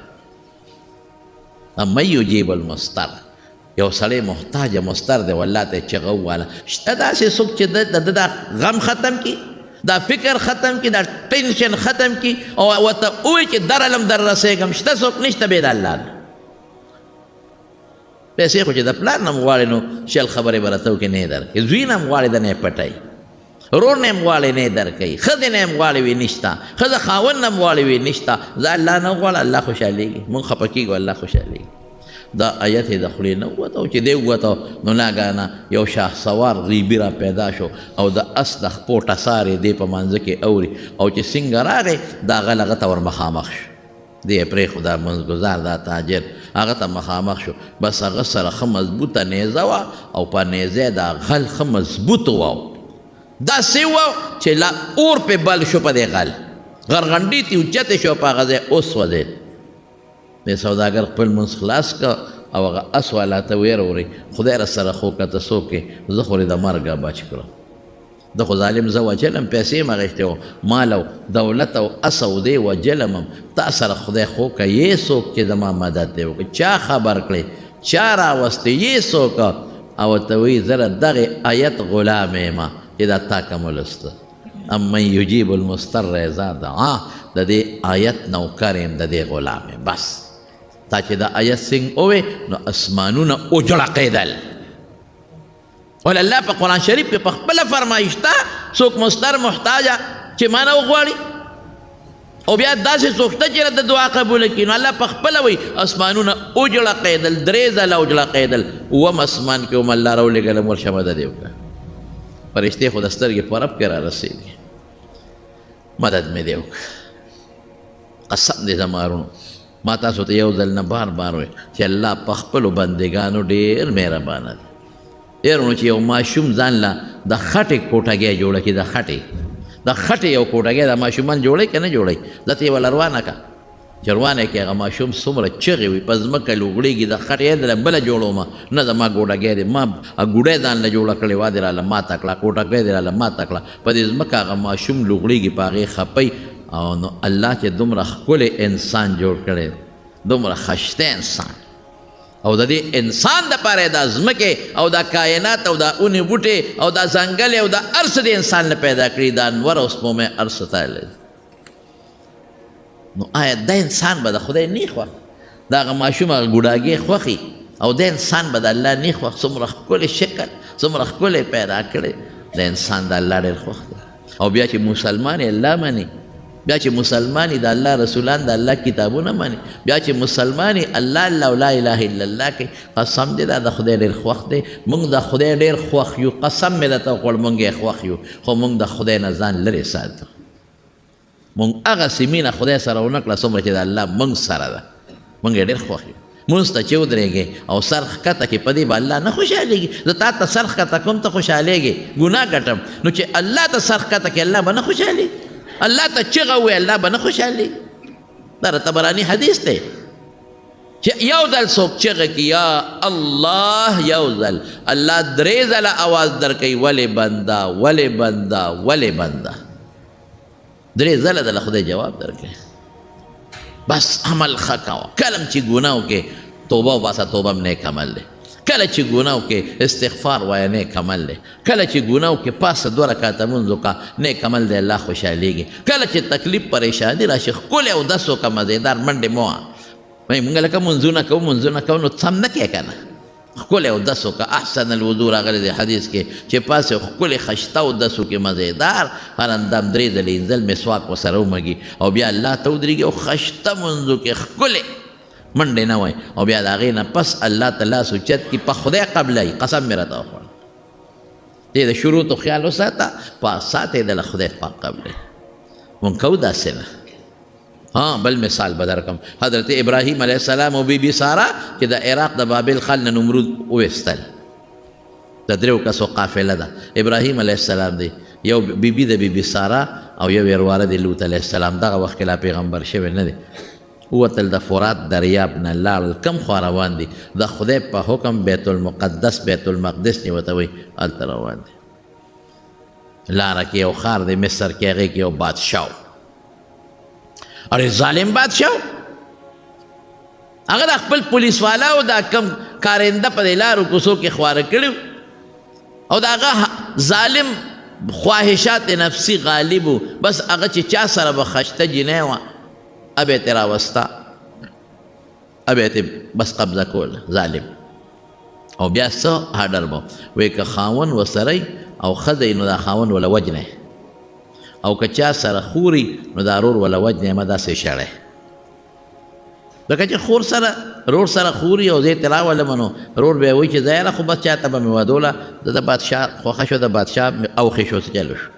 B: من یجیب المضطر یو سړی محتاج مضطر دی والله ته چغه وواله شته داسې څوک چې د ده دا غم ختم کړي دا فکر ختم کړي دا ټینشن ختم کړي او ورته ووایي چې درلم در رسېږم شته څوک نشته بې د الله نه پیسې خو چې د پلار نه م غواړې نو شل خبرې به راته وکړي نه یې درکوي زوی نه م غواړې د نه یې پټوي رور نه م غواړې نه یې درکوي ښځې نه م غواړې وي نشته ښځه خاوند نه م غواړې وي نشته زه الله نه غواړه الله خوشحالېږي مونږ خفه کېږو الله خوشحالېږي دا آیت یې د خولې نه ووته چې دی ووته نو ناګانه یو شاه سوار غیبي را پیدا شو او د اس د خپو ټسار یې دې په منځه کې اوري او چې څنګه راغی د هغه هغه ته ور مخامخ شو دی یې پرېښو دا منځګزار دا تاجر هغه ته مخامخ شو بس هغه سره ښه مضبوطه نیزه وه او په نیزه یې دا غل ښه مضبوط وه داسې وه چې لا اور پې بل شو په دې غل غرغنډي تې اوچتې شو په هغه ځای اوس وځېد د سوداګر خپل منځ خلاص که او هغه اس والا ته ویره وري خدای را سره خو که ته څوک یې زه خو د مرګه بچ کړم د خو ظالم زه وجلم پیسې م اخېستې وم مال او دولت او اس او دی وجلم هم تا سره خدای خو که یې څوک چې زما مدد دی وکړي چا خبر کړی چا راوستی یې څوک او ورته وایي زه دغې آیت غلام یم چې دا تا کوم ولسته امن یجیب المضطر اذا دعا د دې آیت نوکر یم د دې غلام یم بس تا چې دا آیت څنګه ووې نو اسمانونه وجړقېدل ول الله په قرآن شریف کې په خپله فرمایي شته څوک مضطر محتاجه چې ما نه وغواړي او بیا داسې څوک شته چې د دعا قبوله کړي نو الله په خپله وایي اسمانونه وجړقېدل 3 ځله وجړقېدل اووم اسمان کې هم الله راولېږلم ورشه مدد یې وکړه فرشتې خو د سترګې په رب کې را رسېږي مدد مې دی وکړه قسم دې زما ورونو ما تاسو ته یو ځل نه بار بار وایي چې الله په خپلو بندګانو ډېر مهربانه دی ډېر ورونو چې یو ماشوم ځان له د خټې کوټګۍ جوړه کړي د خټې یو کوټګۍ د ماشومان جوړوي که نه جوړوي دته یې وله روانه کړه چې روانه کړي هغه ماشوم څومره چغې وي په ځمکه لوغړېږي د خټې یې دله بله جوړومه نه زما ګوډګۍ دی ما ګوډۍ ځان له جوړه کړې وه دې راله ماته کړه کوټګۍ دې راله ماته کړه په دې ځمکه هغه ماشوم لوغړېږي په هغې خپئ او نو الله چې دومره ښکلی انسان جوړ کړی دومره خشته انسان او د دې انسان دپاره دا ځمکې او دا کائنات او دا اونې بوټې او دا ځنګلې او دا هر څه د انسان نه پیدا کړي دا انور او سپومې هر څه تللی نو آیا دا انسان به د خدای نه خوښ د هغه ماشوم هغه ګوډاګۍ خوښي او د انسان به د الله نه خوښ څومره ښکلی شکل څومره ښکلی پیدا کړی د انسان د الله ډېر خوښ دی او بیا چې مسلمان یې الله مني بیا چې مسلمان د الله رسولان د الله کتابونه مني بیا چې مسلمان الله الله او لا اله الا الله کوي قسم دې دا د خدای ډېر خوښ دی موږ د خدای ډېر خوښ یو قسم مې درته وکړ موږ یې خوښ یو خو موږ د خدای نه ځان لرې ساتو موږ هغسې مینه خدای سره ونه کړه څومره چې د الله موږ سره ده موږ یې ډېر خوښ یو مونځ ته چې ودرېږې او سر ښکته کې په دې به الله نه خوشحالېږي زه تا ته سر ښکته کوم ته خوشحالېږې ګناه ګټم نو چې الله ته سر ښکته کې الله به نه خوشحالېږي الله ته چغه ووایي الله به نه خوشحالېږي دا راته براني حدیث دی چې یو ځل څوک چغه کړي یا الله یو ځل الله 3 ځله اواز درکوي ولې بنده ولې بنده ولې بنده 3 ځله دله خدای جواب درکوي بس عمل ښه کوه کله چې ګناه وکړې توبه وباسه توبه هم نیک عمل دی کله چې ګناه وکړې استغفار وایه نیک عمل دی کله چې ګناه وکړې پاسه 2 رکعته لمونځ وکړه نیک عمل دی الله خوشحالېږي کله چې تکلیف پریشاني راشي ښکلی اودس وکړه مزېدار منډې مه وه مونږ لکه منځونه کوو نو څم نه کوې که نه ښکلی اودس وکړه احسن الوضو راغلی دی حدیث کې چې پاسې ښکلی خشته اودس وکړې مزېدار هر اندام 3 ځلې انځل مسواک ورسره ومږي او بیا الله ته ودرېږي او خشته منځ وکړې ښکلی منډې نه وای او بیا د هغې نه پس الله ته لاس اوچت کړي په خدای قبلوي قسم مې راته وخوړ دې د شروطو خیال وساته په ساتې د له خدای پاک قبلوي مونږ کوو داسې نه بل مثال به درکم حضرت ابراهیم علیه السلام او بی بی ساره چې د عراق د بابل خل نه نمرود وویستل د 3 کسو قافله ده ابراهیم علیه السلام دی یو بیبي د بی بی ساره او یو وراره د لوط علیه السلام دغه وخت کې لا پیغمبر شوی نه دی ووتل د فرات دریاب نه لاړل کم خوا روان دي د خدای په حکم بیت المقدس بیت المقدس نه ورته وایي هلته روان دي لاره کې یو ښار دی مصر کې هغې کې یو بادشاه ارې ظالم بادشاه هغه د خپل پولیس والاو دا کم کارنده په دې لارو کوڅو کې خواره کړي او د هغه ظالم خواهشات نفسي غالب و بس هغه چې چا سره به خشته جنۍ وه اب یې ترې راوسته اب یې بس قبضه کول ظالم او بیا څه هډر به وایي که خاون ورسره او ښځه نو دا خاون وله وجنی او که چا سره خوري نو دا رور وله وجنی ما داسې شړی لکه چې خور سره رور سره خوري او زه یې ترې راولمه نو رور به یې وایي چې زه یاره خو بس چاته به مې ودوله د بادشاه خوښه شو د بادشاه اوښې شو څه چلو شو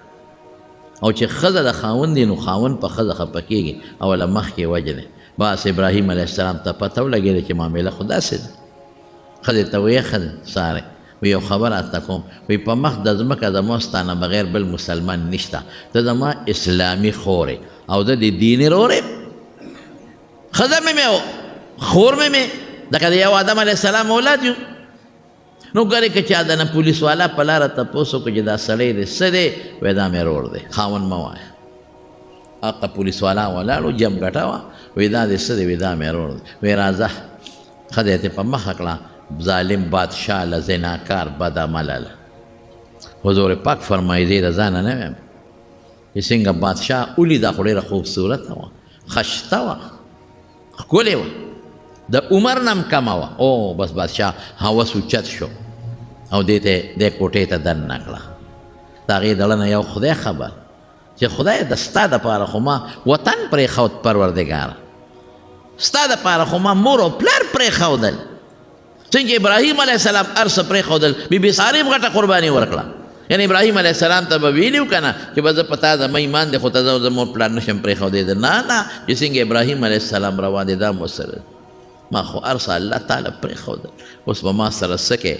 B: او چې ښځه د خاوند دی نو خاوند په ښځه خفه کېږي او له مخکې وجنې بس ابراهیم علیه السلام ته پته ولګېده چې معامله خو داسې ده ښځې ته ویې ښځې سارې وی یو خبر اته کوم وی په مخ د ځمکه زما ستانه بغیر بل مسلمان نشته ته زما اسلامي خورې او د دې دیني رورې ښځه مې خور مې لکه د یو آدم علیه السلام اولاد یو نو ګورې که چا د نه پولیس والا په لاره تپوس وکړو چې دا سړی دی څه دی وایي دا مې رور دی خاوند مه وایه هغه پولیس والا ولاړو جم ګټه وه وایي دا دی څه دی وایي دا مې رور دی وایي راځه ښځه یې په مخه کړه ظالم بادشاه له زناکار بد عمله له حضور پاک فرمایي دی د ځانه نه ویم چې څنګه بادشاه ولیده خو ډېره خوبصورته وه خشته وه ښکلې وه د عمر نم کمه وه او بس بادشاه هوس اوچت شو او دې ته دې کوټې ته دننه کړه د هغې دړه نه یو خدای خبر چې خدای د ستا دپاره خو ما وطن پرېښود پروردګاره ستا دپاره خو ما مور او پلار پرېښودل څنګه ابراهیم علیه السلام هر څه پرېښودل بیبي سارې هم غټه قرباني ورکړه یعنې ابراهیم علیه السلام ته به ویلي و که نه چې به زه په تا زما ایمان دی خو ته زه مور پلار نشم پرېښودېده نه چې څنګه ابراهیم علیه السلام روان دی دا مو سره ما خو هر څه الله تعالی پرېښودل اوس به ما سره څه کې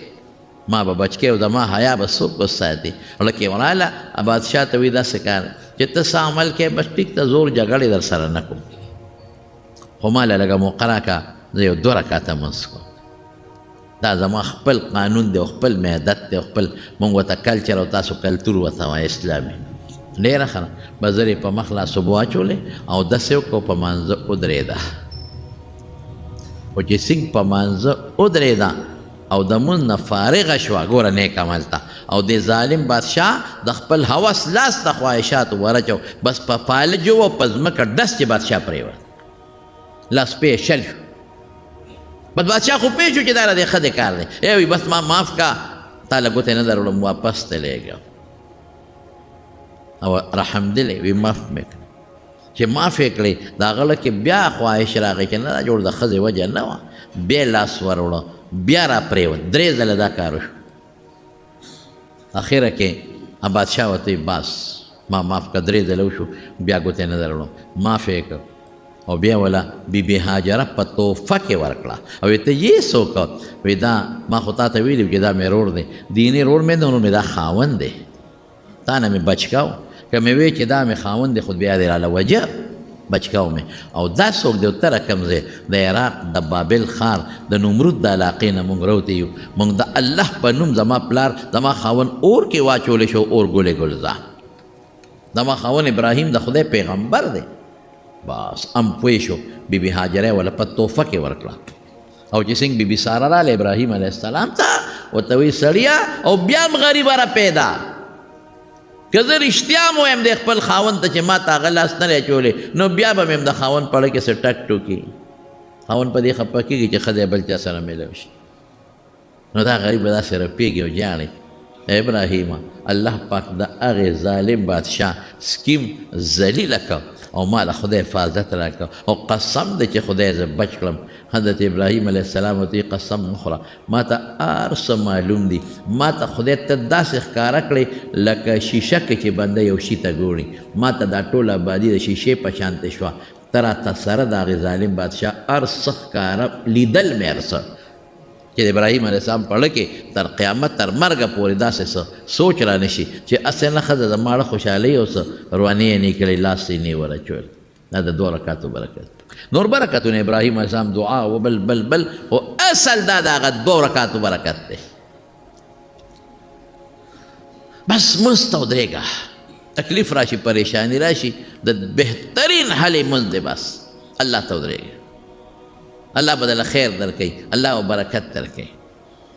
B: ما به بچ کې او زما حیا به څوک وساتي لکې وراله بادشاه ته وایي داسې کار چې ته څه عمل کې بس ټیک ته زور جګړې در سره نه کوم خو ما له لږه موقع راکړه زه یو 2 رکعته لمونځ کوم دا زما خپل قانون دی او خپل معدت دی او خپل مونږ ورته کلچر او تاسو کلتور ورته وایي اسلامي ډېره ښه به زر یې په مخ لاس اوبه واچولې او داسې وکړو په مانځه ودرېده او چې څنګه په مانځه ودرېده او د مونځ نه فارغه شوه ګوره نیک عمل ته او د ظالم بادشاه د خپل هوس لاس د خواهشاتو ورچو بس په فالجو و په ځمکه ډس چې بادشاه پرېوت لاس پې شل شو بس بادشاه خو پوه شو چې دا د ښه د کار دی ای وي بس ما معاف کا تا له ګوتې نه در وړم واپس ته لېږم او رحم دلی وي معاف مې کړه چې معاف یې کړې د هغه کې بیا خواهش راغی چې نه دا جوړ د ښځې وجه نه وه بیا لاس وروړه بیا را پرېوت 3 ځله دا کار وشو اخره کې بادشاه ورته بس ما معاف کړه 3 ځله وشو بیا ګوتې نه در وړم معاف یې کړ او بیا ولا بیبي هاجره په تحفه کې ورکړه او ته یې څوک وایي دا ما خو تا ته ویلي چې دا مې رور دی دیني رور مې دی نو مې دا خاوند دی تا نه مې بچ کاو که مې وایي چې دا مې خاوند دی خو بیا دې راله وجه بچ کاو مې او دا څوک دی ته رقم ځای د عراق د بابل ښار د نمرود د علاقې نه مونږ راوتي یو مونږ د الله په نوم زما پلار زما خاوند اور کې واچولی شو اور ګلې ګلزار زما خاوند ابراهیم د خدای پیغمبر دی بس ام پوه شو بیبي هاجره ولا په تحفه کې ورکړه او چې څنګه بیبي ساره راله ابراهیم علیه السلام ته ورته وایي سړیه او بیا هم غریبه را پیدا که زه رښتیا م وایم د خپل خاوند ته چې ما ته هغه لاس نه دی اچولی نو بیا به مې هم د خاوند په اړه کې څه ټک ټوکي خاوند په دې خفه کېږي چې ښځی بل چا سره میلاو شي نو دا غریب به داسې رپېږي او جاړي ابراهیمه الله پاک د هغې ظالم بادشاه سکیم ذلیله کړ او ما له خدای حفاظت راکړه او قسم دی چې خدای زه بچ کړم حضرت ابراهیم علیه السلام ورته قسم مه خوره ما ته هر څه معلوم دي ما ته خدای ته داسې ښکاره کړې لکه شیشه کې چې بنده یو شي ته ګوري ما ته دا ټوله آبادي د شیشې په شانتې شوه ته راته سره د هغې ظالم بادشاه هر څه ښکاره لیدل مې هر څه چې د ابراهیم علیه السلام په اړه کې تر قیامت تر مرګه پورې داسې څه سوچ را نه شي چې اسې نه ښځه د ماړه خوشحالۍ او څه روانې یې نه کړې لاس یې نه ور اچول دا د 2 رکعاتو برکت نور برکتونه ابراهیم علیه السلام دعا و بل بل بل او اصل دا د هغه 2 رکعاتو برکت دی. بس مست او درېږه، تکلیف راشي پریشانی راشي د بهترین حل مزد دی، بس الله ته ودرېږه، الله به دله خیر درکوي، الله به برکت درکوي،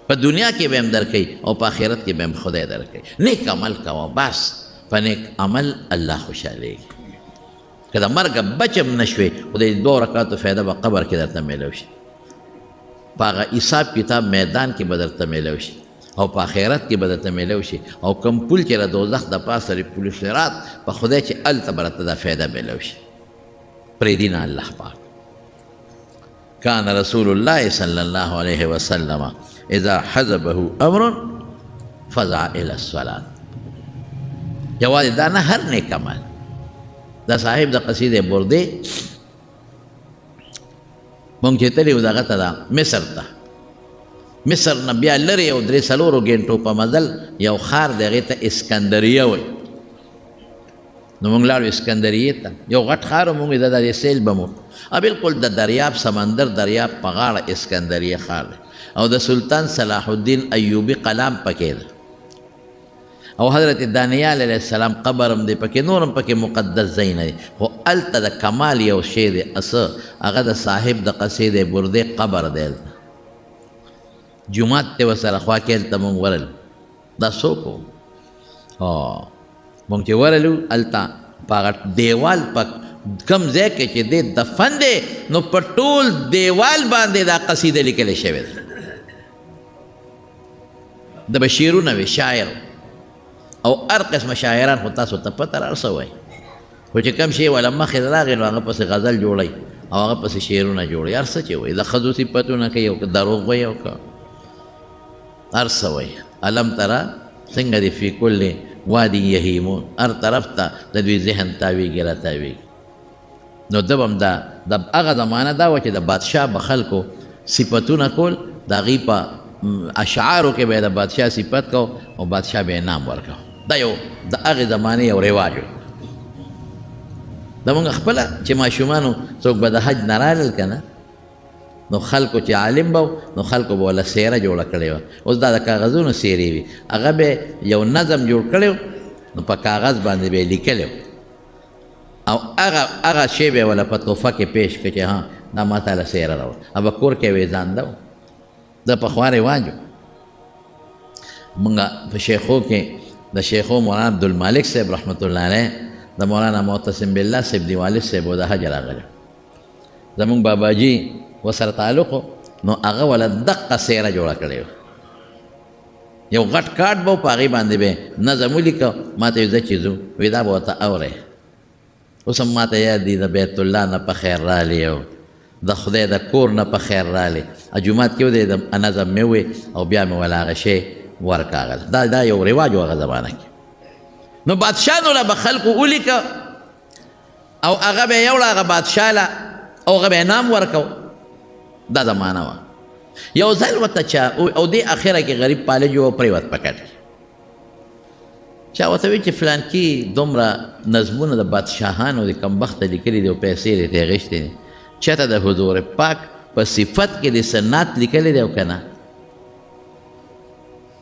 B: په دنیا کې به هم درکوي او په آخرت کې به هم خدای درکوي. نیک عمل کوه، بس په نیک عمل الله خوشحالېږي. که د مرګه بچم نه شوې خو د 2 رکعاتو فایده به قبر کې درته میلو شي، په هغه حساب کتاب میدان کې به درته میلو شي او په آخرت کې به درته میلو شي، او کوم پول چې د دوزخ د پاسه پول صراط په خدای چې هلته به درته دا فایده میلو شي. پرېږدي نه الله پاک. کان رسول الله صلی الله علیه وسلم اذا حزبه امر فزع الى الصلاة. یوازې دا نه، هر نیک عمل. دا صاحب د قصیدې بردې مونږ چې تللي وو دغه ته دا مصر ته، مصر نه بیا لرې یو 3-4 ګنټو په مزل یو ښار دی، هغې ته اسکندریه وایي. نو مونږ لاړو اسکندریې ته، یو غټ ښار و، مونږ د سیل به مو بالکل د دریاب سمندر دریاب په غاړه اسکندریه ښار دی، او د سلطان صلاح الدین ایوبي قلام پکې ده، او حضرت دانیال علیه السلام قبر هم دی پکې، نور هم پکې مقدس ځایونه دي. خو هلته د کمال یو شی دی، هغه د صاحب د قصیدې بردې قبر دی. جومات ته ورسره خوا کې هلته مونږ ورل. دا څوک و؟ مونږ چې ورلو هلته په هغه دیوال په کم ځای کې چې دی دفن دی، نو په ټول دیوال باندې دا قصیده لیکلې شوې ده. د به شعرونه وي، شاعر او هر قسمه شاعران، خو تاسو ته پته را رسوئ، خو چې کم شی والا مخې راغی نو هغه پسې غزل جوړئ او هغه پسې شعرونه جوړئ، هر څه چې وایي د ښځو صفتونه کوي او که دروغ وایي او که هر څه وایي. علم تره څنګه دی فی کل وادي یهیمون، هر طرف ته د دوی ذهن تاویږي را تاویږي. نو ده به هم د هغه زمانه دا وه چې د بادشاه به خلکو صفتونه کول، د هغې په اشعارو کې به یې د بادشاه صفت کو او بادشاه به یې انعام ورکو. دا یو د هغې زمانې یو رواج و. زمونږ خپله چې ماشومانو څوک به د حج نه رالل که نه، نو خلکو چې عالم به نو خلکو به ورله څیره جوړه کړې وه. اوس دا د کاغذونو څیرې وي، هغه به یو نظم جوړ کړی و، نو په کاغذ باندې به یې لیکلی و، او هغه شی به یې ورله په تحفه کې پیش کړه چې ها دا ما تاله څیره راوړه، هغه به کور کې وې ځانده و. دا پخوا رواج و. مونږ په شیخو کې د شیخو مولانا عبدالمالک صاحب رحمت الله علیه، د مولانا معتصم بالله صاحب دی والد صاحب و د حج راغلی، زمونږ باباجي ورسره تعلق و، نو هغه وله دقه څیره جوړه کړې وه. یو غټ کارډ به و، په هغې باندې به نظم ولیکه. ما ته زه چې ځو وی دا به ورته اورئ. اوس هم ما ته یاد دي د بیت الله نه په خیر رالی او د خدای د کور نه په خیر رالی، جومات کې ودی د نظم مې وی او بیا مې وله هغه شی ورکاغل. دا یو رواج و هغه زمانه کې. نو بادشاهانو له به خلکو ولیکه او هغه به یې یوړه هغه بادشاه له او هغه به انعام ورکو. دا زمانه وه. یو ځل ورته چا او دې اخره کې غریب پالج و پرېوت په کټ کې، چا ورته وایي چې فلانکي دومره نظمونه د بادشاهانو د کمبخته لیکلي دي او پیسې دې ترې اخیستې دي، چاته د حضور پاک په صفت کې د سنت لیکلی دی او که نه؟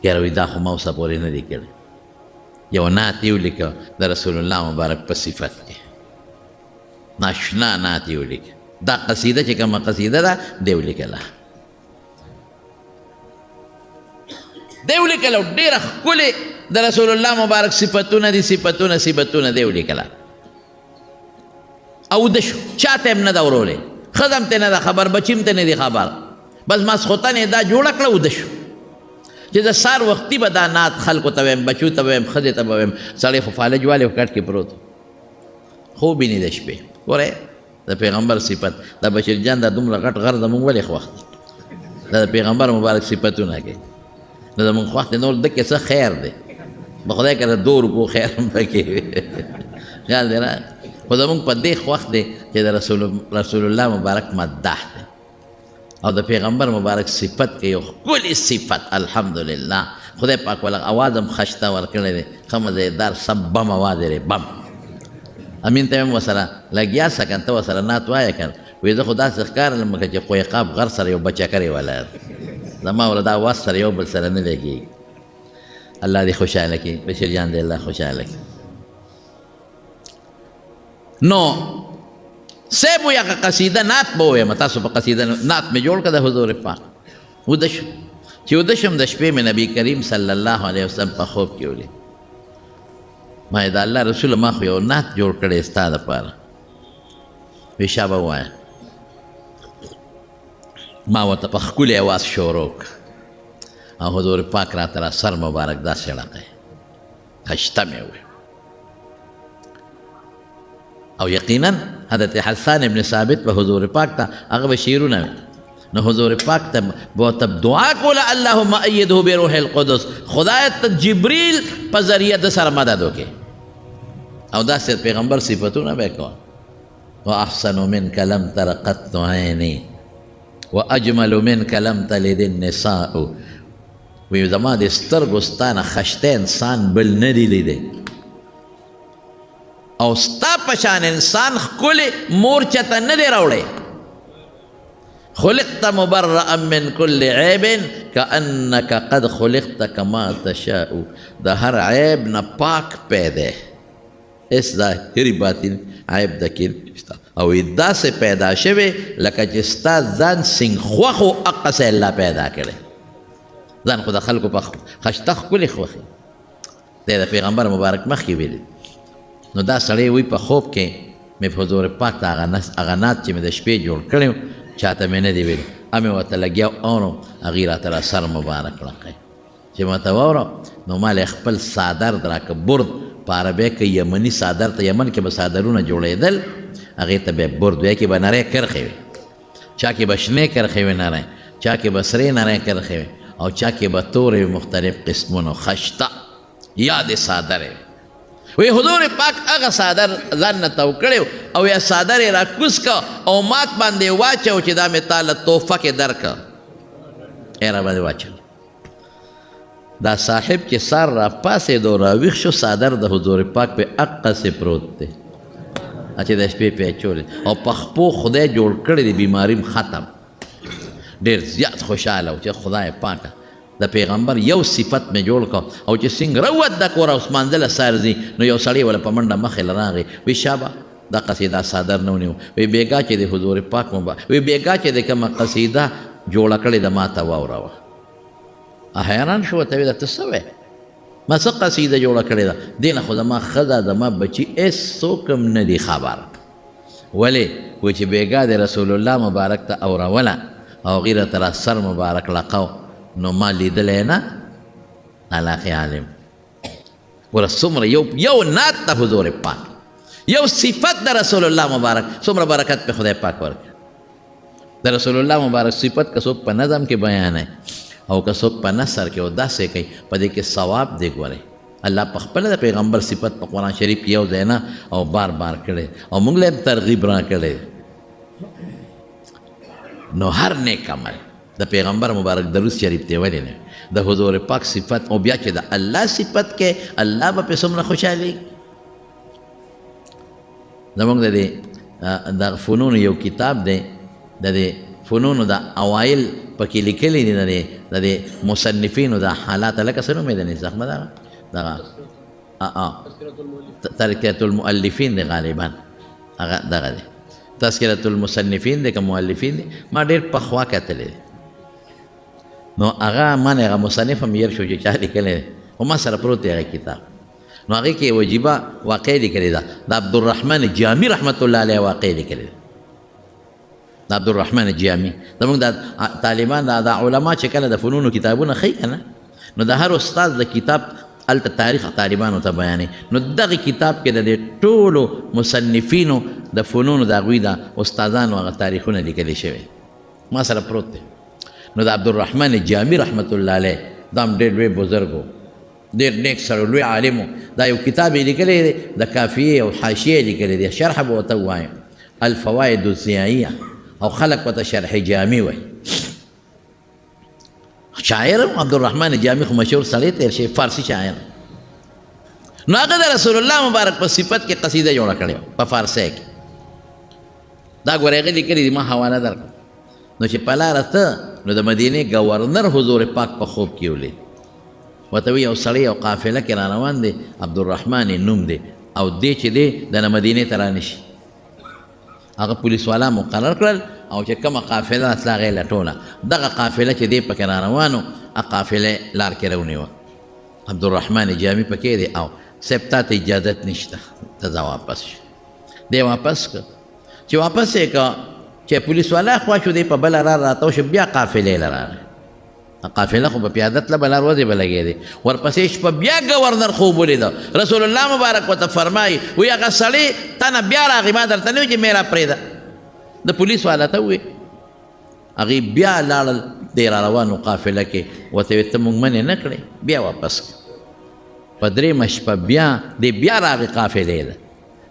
B: یاره وایي دا خو ما اوسه پورې نه دی کړی. یو نعت یې ولیکه د رسول الله مبارک په صفت کې، ناشنا نعت یې ولیکه. دا قصیده چې کومه قصیده ده دی ولیکله، دی ولیکله ډېره ښکلې د رسول الله مبارک صفتونه دي، صفتونه دی ولیکله. او ده شو، چاته هم نه ده ورولی، ښځه هم ته نه ده خبر، بچي هم ته نه دي خبر، بس ماسخوتن یې دا جوړه کړه وده شو چې د سار وختي به دا نعت خلکو ته ویم، بچو ته به ویم، ښځې ته به ویم. سړی خو فالج والی په کټ کې پروت خوب ویني د شپې. ګورئ د پیغمبر صفت، د بشیر جان دا دومره غټ غر زمونږ ولې خوښ دا د پیغمبر مبارک صفتونه کوي. نو زمونږ خوښ دی، نور دکې څه خیر دی، به خدای که د 2 روپو خیر هم پکې وي، خیال دی را. خو زمونږ په دې خوښ دی چې د رسول الله مبارک مدح دی او د پیغمبر مبارک صفت کې یو ښکلې صفت. الحمدلله خدای پاک ولا اواز هم خشته ورکړی دی، ښه مزیدار سب بم اواز دی، بم. امین ته هم ورسره لګیا سه که ته ورسره نعت وایه که وی زه خو داسې ښکارم لکه چې قویقاب غر سره یو بچکرې ولاړ زما ولا دا واس سره یو بل سره نه لګېږي. الله دې خوشحاله کړي، بشیر جان دې الله خوشحاله کړي. نو سیب وی هغه قصیده نعت به ووایم، تاسو په قصیده نعت مې جوړ کړه د حضور پاک. وده شو چې وده شم د شپې مې نبي کریم صلی الله علیه وسلم په خوب کې ولید. ما د الله رسول ما خو یو نعت جوړ کړی ستا دپاره. وی شابه ووایه. ما ورته په ښکلي اواز شروع کړ او حضور پاک راته را سر مبارک داسې ړقی خشته مې وویل. او یقینا حضرت حسان ابن ثابت به حضور پاک ته هغه به شعرونه ویل. نو حضور پاک ته به دعا کوله اللهم ایده بروح القدس، خدای ته جبریل په ذریعه د سره مدد وکړي. او داسې پیغمبر صفتونه به یې کول. واحسن منک لم تر قط عینی واجمل منک لم تلد النساء. وی زما د سترګو ستا نه ښایسته انسان بل نه دی لیدی، او ستا په شان انسان ښکلې مور چته نه دی راوړی. خلقت مبرئا من كل عیب کانک قد خلقت کما تشاء. د هر عیب نه پاک پیدا اس ظاهري باطن عیب دکین او داسې پیدا شوی لکه چې ستا ځان سنګ خوښ و هغسې الله پیدا کړی. ځان خو د خلکو په خشته ښکلې خوښي دی د پیغمبر مبارک مخکې ویلي. نو دا سړی وی په خوب کې مې په حضور پاک ته هغه نعت چې مې د شپې جوړ کړی و چاته مې نه دی ویلي، امې ورته لګیا اورم هغې راته را سر مبارک ړقی. چې ماته واورم نو ما له خپل صادر راکړه برد په عربۍ کې یمني صادر ته یمن کې به صادرونه جوړېدل هغې ته به برد وی کې به نرۍ کرښې وي، چا کې به شنې کرښې وي نرۍ، چا کې به سرې نرۍ کرښې وي او چا کې به تورې مختلف قسمونو خشته یادې صادرې وي. وی حضور پاک هغه صادر ځان نه تو کړی او یا صادر یې را کوز که او مات باندې واچو چې دا مې تا له تحفه کې درکړه یې را باندې واچو. دا صاحب چې سر را پاسېد او راویښ شو صادر د حضور پاک په هغسې پروت دی چې د شپې پې اچولی او په خپو خدای جوړ کړی دی بیماریم ختم. ډېر زیات خوشحاله و چې خدای پاکه د پیغمبر یو صفت مې جوړ کړ او چې څنګه راووت د کور او مانځله سار ځي نو یو سړی وله په منډه مخې له راغی. وی شابه دا قصیده صادر نه ونیو. وی بېګا چې د حضور پاک وی بېګا چې د کومه قصیده جوړه کړې ده ما ته واوروه. حیران شو ورته ویې ده ته څه وایې؟ ما څه قصیده جوړه کړې ده؟ دې نه خو زما ښځه زما بچي هېڅوک هم نه دي خبر. ولې؟ وایي چې بېګا د رسول الله مبارک ته اوروله او هغې راته را سر مبارک لقو نو ما لیدلی نه علاقې عالم. ګوره څومره یو نعت د حضور پاک یو صفت د رسول الله مبارک څومره برکت په خدای پاک ورکړي. د رسول الله مبارک صفت که څوک په نظم کې بیانوي او که څوک په نثر کې او داسې کوي په دې کې ثواب دی. ګورئ الله په خپله د پیغمبر صفت په قرآن شریف کې یو ځای نه او بار بار کړی او موږ له هم ترغیب را کړی. نو هر نیک عمل د پیغمبر مبارک درود شریف ته ولې نه د حضور پاک صفت او بیا چې د الله صفت کې الله به پې څومره خوشحالېږي. زموږ د فنونو یو کتاب دی د دې فنونو د اوایل پکې لیکلي دي د دې مصنفینو د حالات لکه څه نوم یې د نظام دغه تذکرة المؤلفین دی غالبا هغه دغه دی تذکرة المصنفین دی که مؤلفین دی. ما ډېر پخوا کتلی دی نو هغه ما نه هغه مصنف هم هېر شو چې چا لیکلی دی خو ما سره پروت دی هغه کتاب. نو هغې کې وجیبه واقع لیکلې ده د عبدالرحمن جامی رحمت الله علیه واقع لیکلې ده. د عبدالرحمن جامی زموږ د طالبان د علما چې کله د فنونو کتابونه ښیي که نه نو د هر استاد د کتاب هلته تاریخ طالبانو ته بیانوي. نو دغه کتاب کې د دې ټولو مصنفینو د فنونو د هغوی د استادانو هغه تاریخونه لیکلي شوي ما سره پروت دی. نو د عبدالرحمن جامی رحمت الله علیه دا هم ډېر لوی بزرګ و ډېر نیک سړی لوی عالم و. دا یو کتاب یې لیکلی دی د کافیې او حاشیې یې لیکلی دی شرح به ورته ووایم الفواید الضیائیه او خلق ورته شرح جامی وایي. شاعر عبدالرحمن جامی خو مشهور سړی تېر شوی فارسي شاعر. نو هغه د رسول الله مبارک په صفت کې قصیده جوړه کړې په فارسی کې دا ګورې هغه لیکلي دي ما حواله درکړه نو چې په لاره ته نو د مدینې ګورنر حضور پاک په خوب کې ولید ورته وایي یو سړی یو قافله کې را روان دی عبدالرحمن یې نوم دی او دی چې دی د مدینې ته رانشي هغه پولیس والا مقرر کړل او چې کومه قافله تله هغه یې لټوله دغه قافله چې دی پکې را روان و هغه قافله لار کې راونیوه عبدالرحمن جامي پکې دی او صاحب تا ته اجازت نشته ته ځه واپس شي دی واپس که چې واپس یې که چې پولیس والا خوا شو دی په بله لار راتاو شو بیا قافلې له راغی قافله خو په پیاده تله به لار ورځې به لګېدې ورپسې شپه بیا ګورنر خوب ولیده رسول الله مبارک ورته فرمایي وایي هغه سړی تا نه بیا راغی ما درته نه وایي چې مې را پرېږده د پولیس والا ته ووایي هغې بیا لاړل دی را روانو قافله کې ورته ویې ته موږ منې نه کړې بیا واپس کړه په درېیمه شپه بیا دی بیا راغی قافلې ده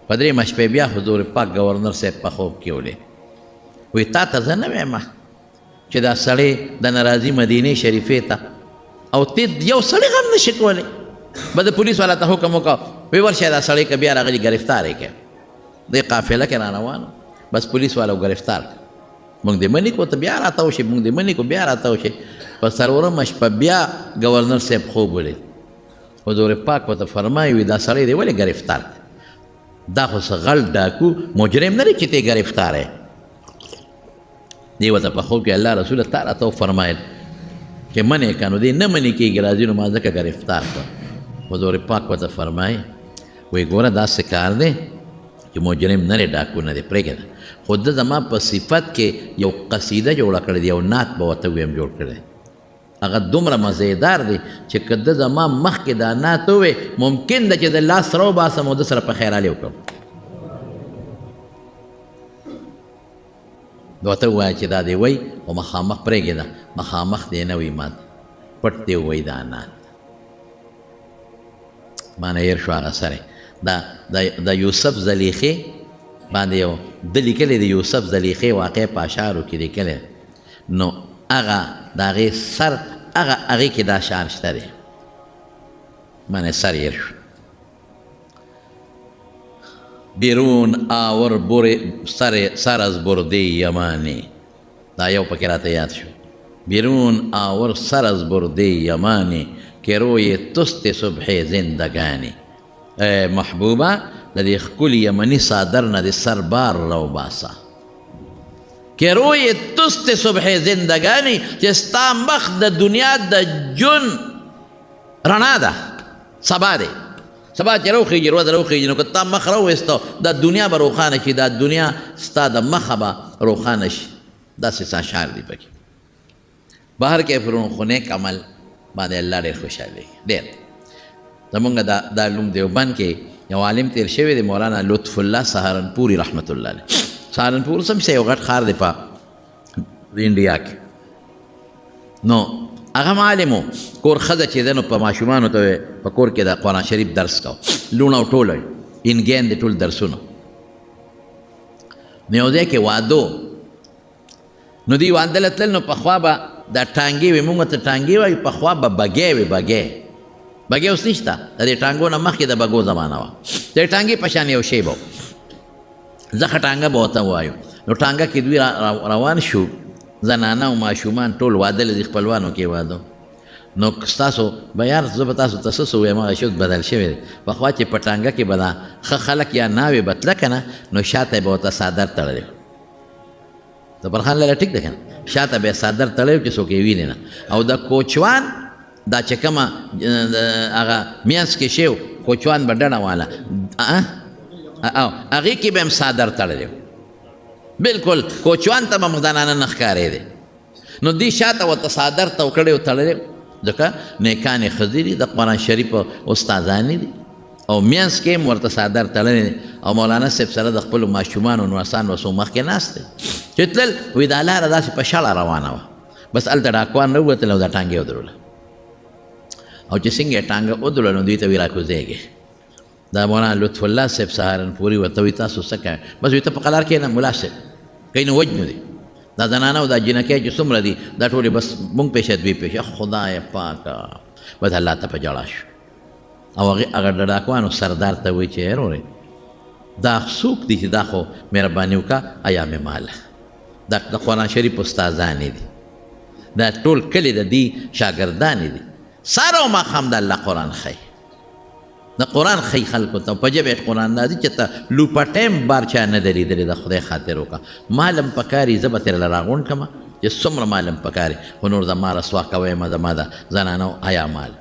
B: په درېیمه شپې بیا حضور پاک ګورنر صاحب په خوب کې ولید وایي تا ته زه نه وایم چې دا سړی د ناراضي مدینې شریفې ته او ته یو سړی غم نشي کولی به د پولیس والا ته حکم وکړه وایي ورشه دا سړی که بیا راغلي ګرفتار یې کړه دی قافله کې را روان بس پولیس والا ګرفتار کړه موږ دې منې کړو ته بیا راتاو شي موږ دې منې کړو بیا راتاو شي په څلورمه شپه بیا ګورنر صاحب خوب ولید حضور پاک ورته فرمایي وایي دا سړی دی ولې ګرفتار کړه دا خو څه غل ډاکو مجرم نه دی چې ته ګرفتار یې دی ورته په خوب کې الله رسول تا راته وفرمایل چې منې که نو دی نه منې کېږي راځي نو ما ځکه ګرفتار کړه حضور پاک ورته فرمایي وایي ګوره داسې کار دی چې مجرم نه دی ډاکو نه دی پرېږده خو ده زما په صفت کې یو قصیده جوړه کړې دی یو نعت به ورته ویم جوړ کړی هغه دومره مزیدار دی چې که ده زما مخکې دا نعت ووی ممکن ده چې د لاس سره وباسم او ده سره په خیرالي وکړم ورته ووایه چې دا دی وی او مخامخ پرېږده مخامخ دی نه وي مات پټ دی ووایي دا نعت ما نه هېر شو هغه سره د یوسف زلیخې باندې یو ده لیکلی د یوسف زلیخې واقع په اشعارو کې لیکلی نو هغه د هغې سر هغې کې دا اشعار شته دی ما نه سر هېر شو بیرون آور سر از برده یمانی دا یو پکې راته یاد شو بیرون آور سر از برده یمانی که روی تست صبح زندگانی محبوبه د دې ښکلي یمني څادر نه د سر بار راوباسه که روی تست صبح زندگانی چې ستا مخ د دنیا د جون رڼا ده سبا دی سبا چې روخېږي ورځ روخېږي نو که تا مخ راوویسته دا دنیا به روښانه شي دا دنیا ستا د مخه به روښانه شي داسې څه اشعار دي پکې بهر کې فرون خو نیک عمل باندې الله ډېر خوشحالېږي ډېر زمونږ دا لوم دیوبند کې یو عالم تیر شوی دی مولانا لطف الله سهارنپوري رحمت الله علیه سهارنپور سم یو غټ ښار دی په انډیا کې نو هغه معلم و کور ښځه چې دی نو په ماشومانو ته په کور کې د قرآن شریف درس کو لوڼه او ټوله انګین د ټول درسونه نو یو ځای کې واده نو دوی واده له تلل نو پخوا به دا ټانګې وي موږ ته ټانګې وایو پخوا به بګۍ وي بګۍ اوس نشته د دې ټانګو نه مخکې د بګو زمانه وه د ټانګې په شان یو شی به زخه ټانګه به ورته وایو نو ټانګه کې دوی روان شو زنانه او ماشومان ټول واده لري خپلوانو کې واده نو ستاسو به یار زه به تاسو ته څه ووایم هغه شی بدل شوی دی پخوا چې په ټانګه کې به دا ښه خلک یا ناوې به تله که نه نو شاته به ورته څادر تړلی زبرخان لاله ټیک ده که نه شاته به یې څادر تړلی چې څوک یې ویني نه او د کوچوان دا چې کومه هغه میانځ کې شی کوچوان به ډډه واله هغې کې به هم څادر تړلی بلکل کوچوان ته به مخدانانه نه ښکارېدی نو دې شاته ورته څادر تو کړی و تړلی ځکه نیکانې ښځې دي د قرآن شریف استادانې دي او میانځ کې هم ورته څادر تړلی دی او مولانا صاحب سره د خپلو ماشومانو نوسان وسو مخکې ناست دی چې تلل وایي دا لاره داسې په شړه روانه وه بس هلته ډاکوان راووتل او دا ټانګې ودروله او چې څنګه یې ټانګه ودروله نو دوی ته وایي راکوزېږي دا مولانا لطف الله صاحب سهارنپوري ورته وایي تاسو څه کوئ بس وایي ته په قلار کښېنه ملا صاحب کوي نو وجنو دي دا زنانه او دا جنکۍ چې څومره دي دا ټولې بس مونږ پېښه دوی پېښه خدای پاکه بس الله ته په ژړا شو او هغه ډډاکوانو سردار ته وایي چې هرورې دا څوک دي چې دا خو مهرباني وکړه ایام ماله دا د قرآن شریف استادانې دي دا ټول کلي د دې شاګردانې دي سهار او ماښام د الله قرآن ښایي د قرآن ښایي خلکو ته په ژبه قرآن دا دي چې ته لوپټیم بار چا نه درېدلې د خدای خاطر وکړه مالم پکاري زه به ترله راغونډ کړمه چې څومره مالم پکاري خو نور زما رسوا کویمه زما د زنانو حیا مال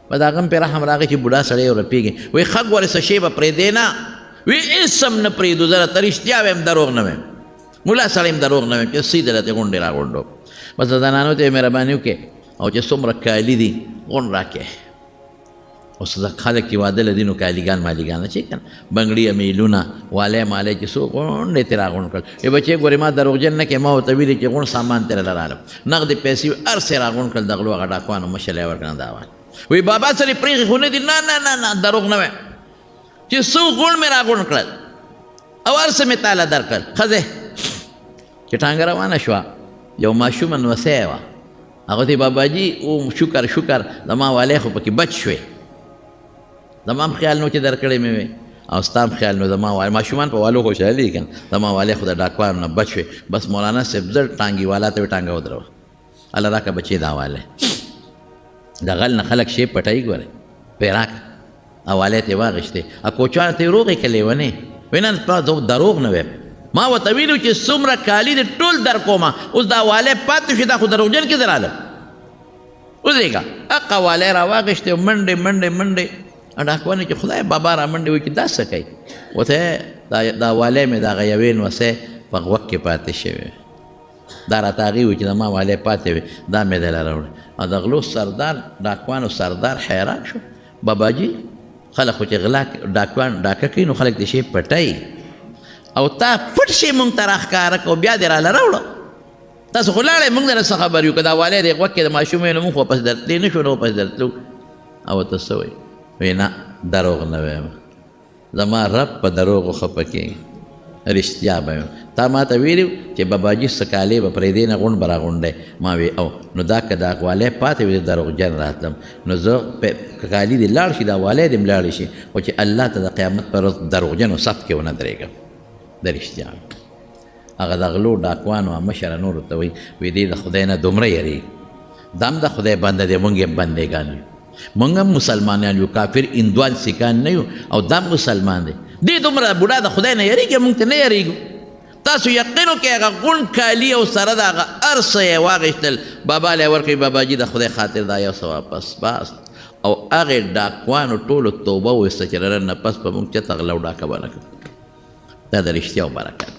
B: په د هغه هم پرې رحم راغی چې بوډا سړی ورپېږي وایي ښه ګورې څه شی به پرېږدې نه وی هېڅ هم نه پرېږدو زه راته رښتیا وایم دروغ نه وایم ملا سړی هم دروغ نه وایم چې سیده راته غونډې راغونډو بس د زنانو ته یې مهرباني وکړې او چې څومره کالي دي غونډ راکړې اوس د خلک چې واده لدي نو کالیګان مالیګان چې که نه بنګړي امیلونه والی مالی چې څو غونډې ترې راغونډ کړل ای بچې ګورې ما دروغجن نه کې ما ورته ویلي چې غونډ سامان ترې رالم نغدې پیسې هر څه یې راغونډ کړل د غلو هغه ډاکوانو مشله یې ورکړه دا وایي وی بابا سره پرېښې خو نه دي نه نه نه نه دروغ نه وایم چې څو غونډ مې راغونډ کړل او هر څه مې تاله درکړل ښځې چې ټانګه روانه شوه یو ماشوم نوسی وه هغه ته باباجي او شکر شکر زما والی خو پکې بچ شوې زما هم خیال نو چې درکړی مې وې او ستا هم خیال نو زما والی ماشومان په والو خوشحالي که نه زما والی خو د ډاکوانو نه بچ شوې بس مولانا صاحب زر ټانګي والا ته یې ټانګه ودروه الله راکړه بچې دا والی د غل نه خلک شی پټوي ګورې پرې راکړه او والی ته یې واغېښتې او کوچوانو ته یې روغې که لیونې وایي نه دروغ نه وایم ما ورته ویلو چې څومره کالي دې ټول در کومه اوس دا والی پاتې شي دا خو دروغجن کې در رالم ودرېږه اقه والی را واغېښتې منډې منډې منډې ډاکوانې چې خدای بابا را منډې وایي چې دا څه کوي ورته دا والی مې د هغه یوې نوسۍ په غوږ کې پاتې شوی دا راته هغې وایي چې زما والی پاتې وي دا مې دله راوړی او د غلو سردار ډاکوانو سردار حیران شو باباجي خلک خو چې غلا ډاکوان ډاکه کوي نو خلک د شی پټوي او تا پټ شي مونږ ته راښکاره کړو بیا دې راله راوړه تاسو خو لاړئ مونږ درته څه خبر یو که دا والی دې غوږ کې د ماشوم وی نو مونږ خو واپس درتلې نه شو نو واپس درتلو او ورته څه وایي وایي نه دروغ نه وایم زما رب په دروغو خفه کېږي رښتیا به یم تا ما ته ویلي چې باباجي څه کالې به پرېږدې نه غونډ به راغونډی ما وی او نو دا که دا والی پاتې وي دروغجن راتلم نو زه که کالي دې لاړ شي دا والی دې م لاړې شي خو چې الله ته د قیامت پر ورځ دروغجنو صف کې ونه درېږم د رښتیا هغه د غلو ډاکوانو مشره نورو ته وایي وی دې د خدای نه دومره یېرېږي دا هم د خدای بنده دی مونږ یې بندګان یو مونږ هم مسلمانان یو کافر هندوان سیکان نه یو او دا مسلمان دی دې دومره بوډا د خدای نه یېرېږي مونږ ته نه یېرېږو تاسو یقین وکړئ هغه غونډ کالي او سره د هغه هر څه یې واغېښتل بابا لی ورکوي باباجي د خدای خاطر دا یو څه واپس باس او هغې ډاکوانو ټولو توبه وویسته چې رره نه پس به مونږ چېرته غلا او ډاکه به نه کړو دا د رښتیا او برکت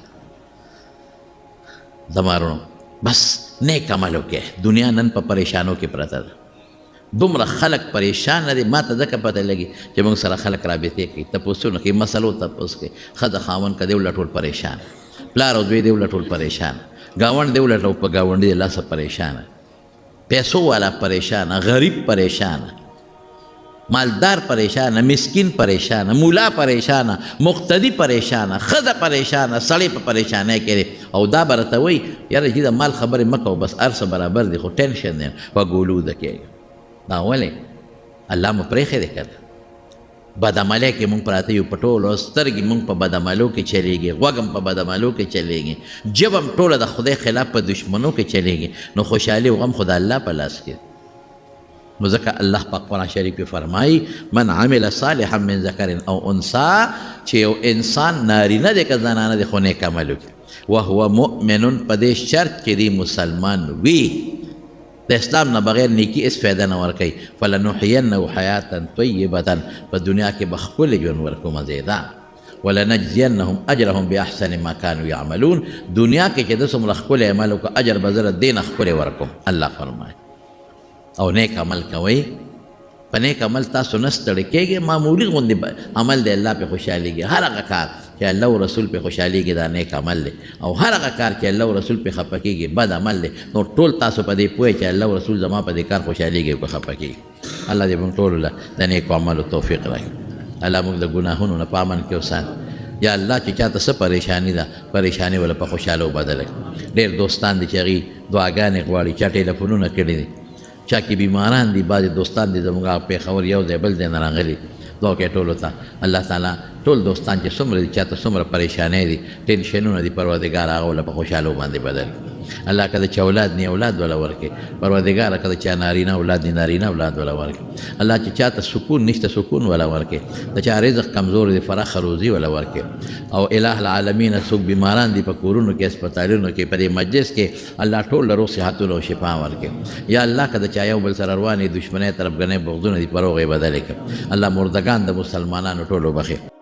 B: زما وروڼو بس نیک عمل وکړئ دنیا نن په پریشانو کې پرته ده دومره خلک پریشان نه دي ما ته ځکه پته لګي چې موږ سره خلک رابطې کوي تپوسونه کوي مسلو تپوس کوي ښځه خاوند که دی ولټول پریشان پلار او دوی دی ولټول پریشان ګاونډ دی ولټول په ګاونډي د لاسه پریشانه پیسو والا پریشانه غریب پریشانه مالدار پریشانه مسکین پریشانه مولا پریشانه مقتدی پریشانه ښځه پریشانه سړی په پریشانۍ کې دی او دا به راته وایي یاره چې د مال خبرې مه کوه بس هر څه برابر دی خو ټینشن دی په ګولوده کېږي دا ولې الله مو پرېښی دی که نه بدعملۍ کې مونږ پراته یو په ټولو سترګې مونږ په بدعملو کې چلیږي غوږ هم په بدعملو کې چلیږي ژبه هم ټوله د خدای خلاف په دشمنو کې چلیږي نو خوشحالي او غم خو د الله په لاس کې نو ځکه الله په قرآن شریف کې فرمایي من عمل صالحا من ذکر او انثى چې یو انسان نارینه دی که زنانه دی خو نیک عمل وکړي وهو مؤمن په دې شرط کې دی مسلمان وي د اسلام نه بغیر نیکی اس فایده نه ورکوي فلنحینه حیاتا طیبة په دنیا کې به ښکلی ژوند ورکو مزیدار ولنجزینهم اجرهم باحسن ما كانوا يعملون دنیا کې چې د څومره ښکلی عمل وکړه اجر به زه دې نه ښکلی ورکوم الله فرمایي او نیک عمل کوئ په نیک عمل تاسو نه ستړي کېږئ معمولي غوندې عمل دی الله پې خوشحالېږي هر هغه کار چې الله او رسول پې خوشحالېږي دا نیک عمل دی او هر هغه کار چې الله او رسول پې خفه کېږي بد عمل دی نو ټول تاسو په دې پوهئ چې الله او رسول زما په دې کار خوشحالېږي او که خفه کېږي الله دې موږ ټولو له د نیکو عملو توفیق راکړي الله موږ د ګناهونو نه په امن کې وساتي یا الله چې چاته څه پریشاني ده پریشاني ولا په خوشحالو بدله کړي ډېر دوستان دي چې هغوی دعاګانې غواړي چا ټیلیفونونه کړي دي چا کې بیماران دي بعضې دوستان دي زموږ پېښور یو ځای بل ځای نه راغلي دعا کوي ټولو ته الله تعالی ټول دوستان چې څومره دي چاته څومره پریشانۍ دي ټینشنونه دي پروردګار هغه وله په خوشحالو باندې بدل کړي الله که د چا اولاد نی اولاد وله ورکړي پروردګاره که د چا نارینه اولاد نی نارینه اولاد وله ورکړي الله چې چاته سکون نشته سکون وله ورکړي د چا رزق کمزور دی فراخه روزي وله ورکړي او الہ العالمین څوک بیماران دي په کورونو کې هسپتالونو کې په دې مجلس کې الله ټول له روغ صحتونو او شفا ورکړي یا الله که د چا یو بل سره روانې دشمنۍ طرفګنۍ بغضونه دي په روغ یې بدلې کړه الله مردگان د مسلمانانو ټولو بخیر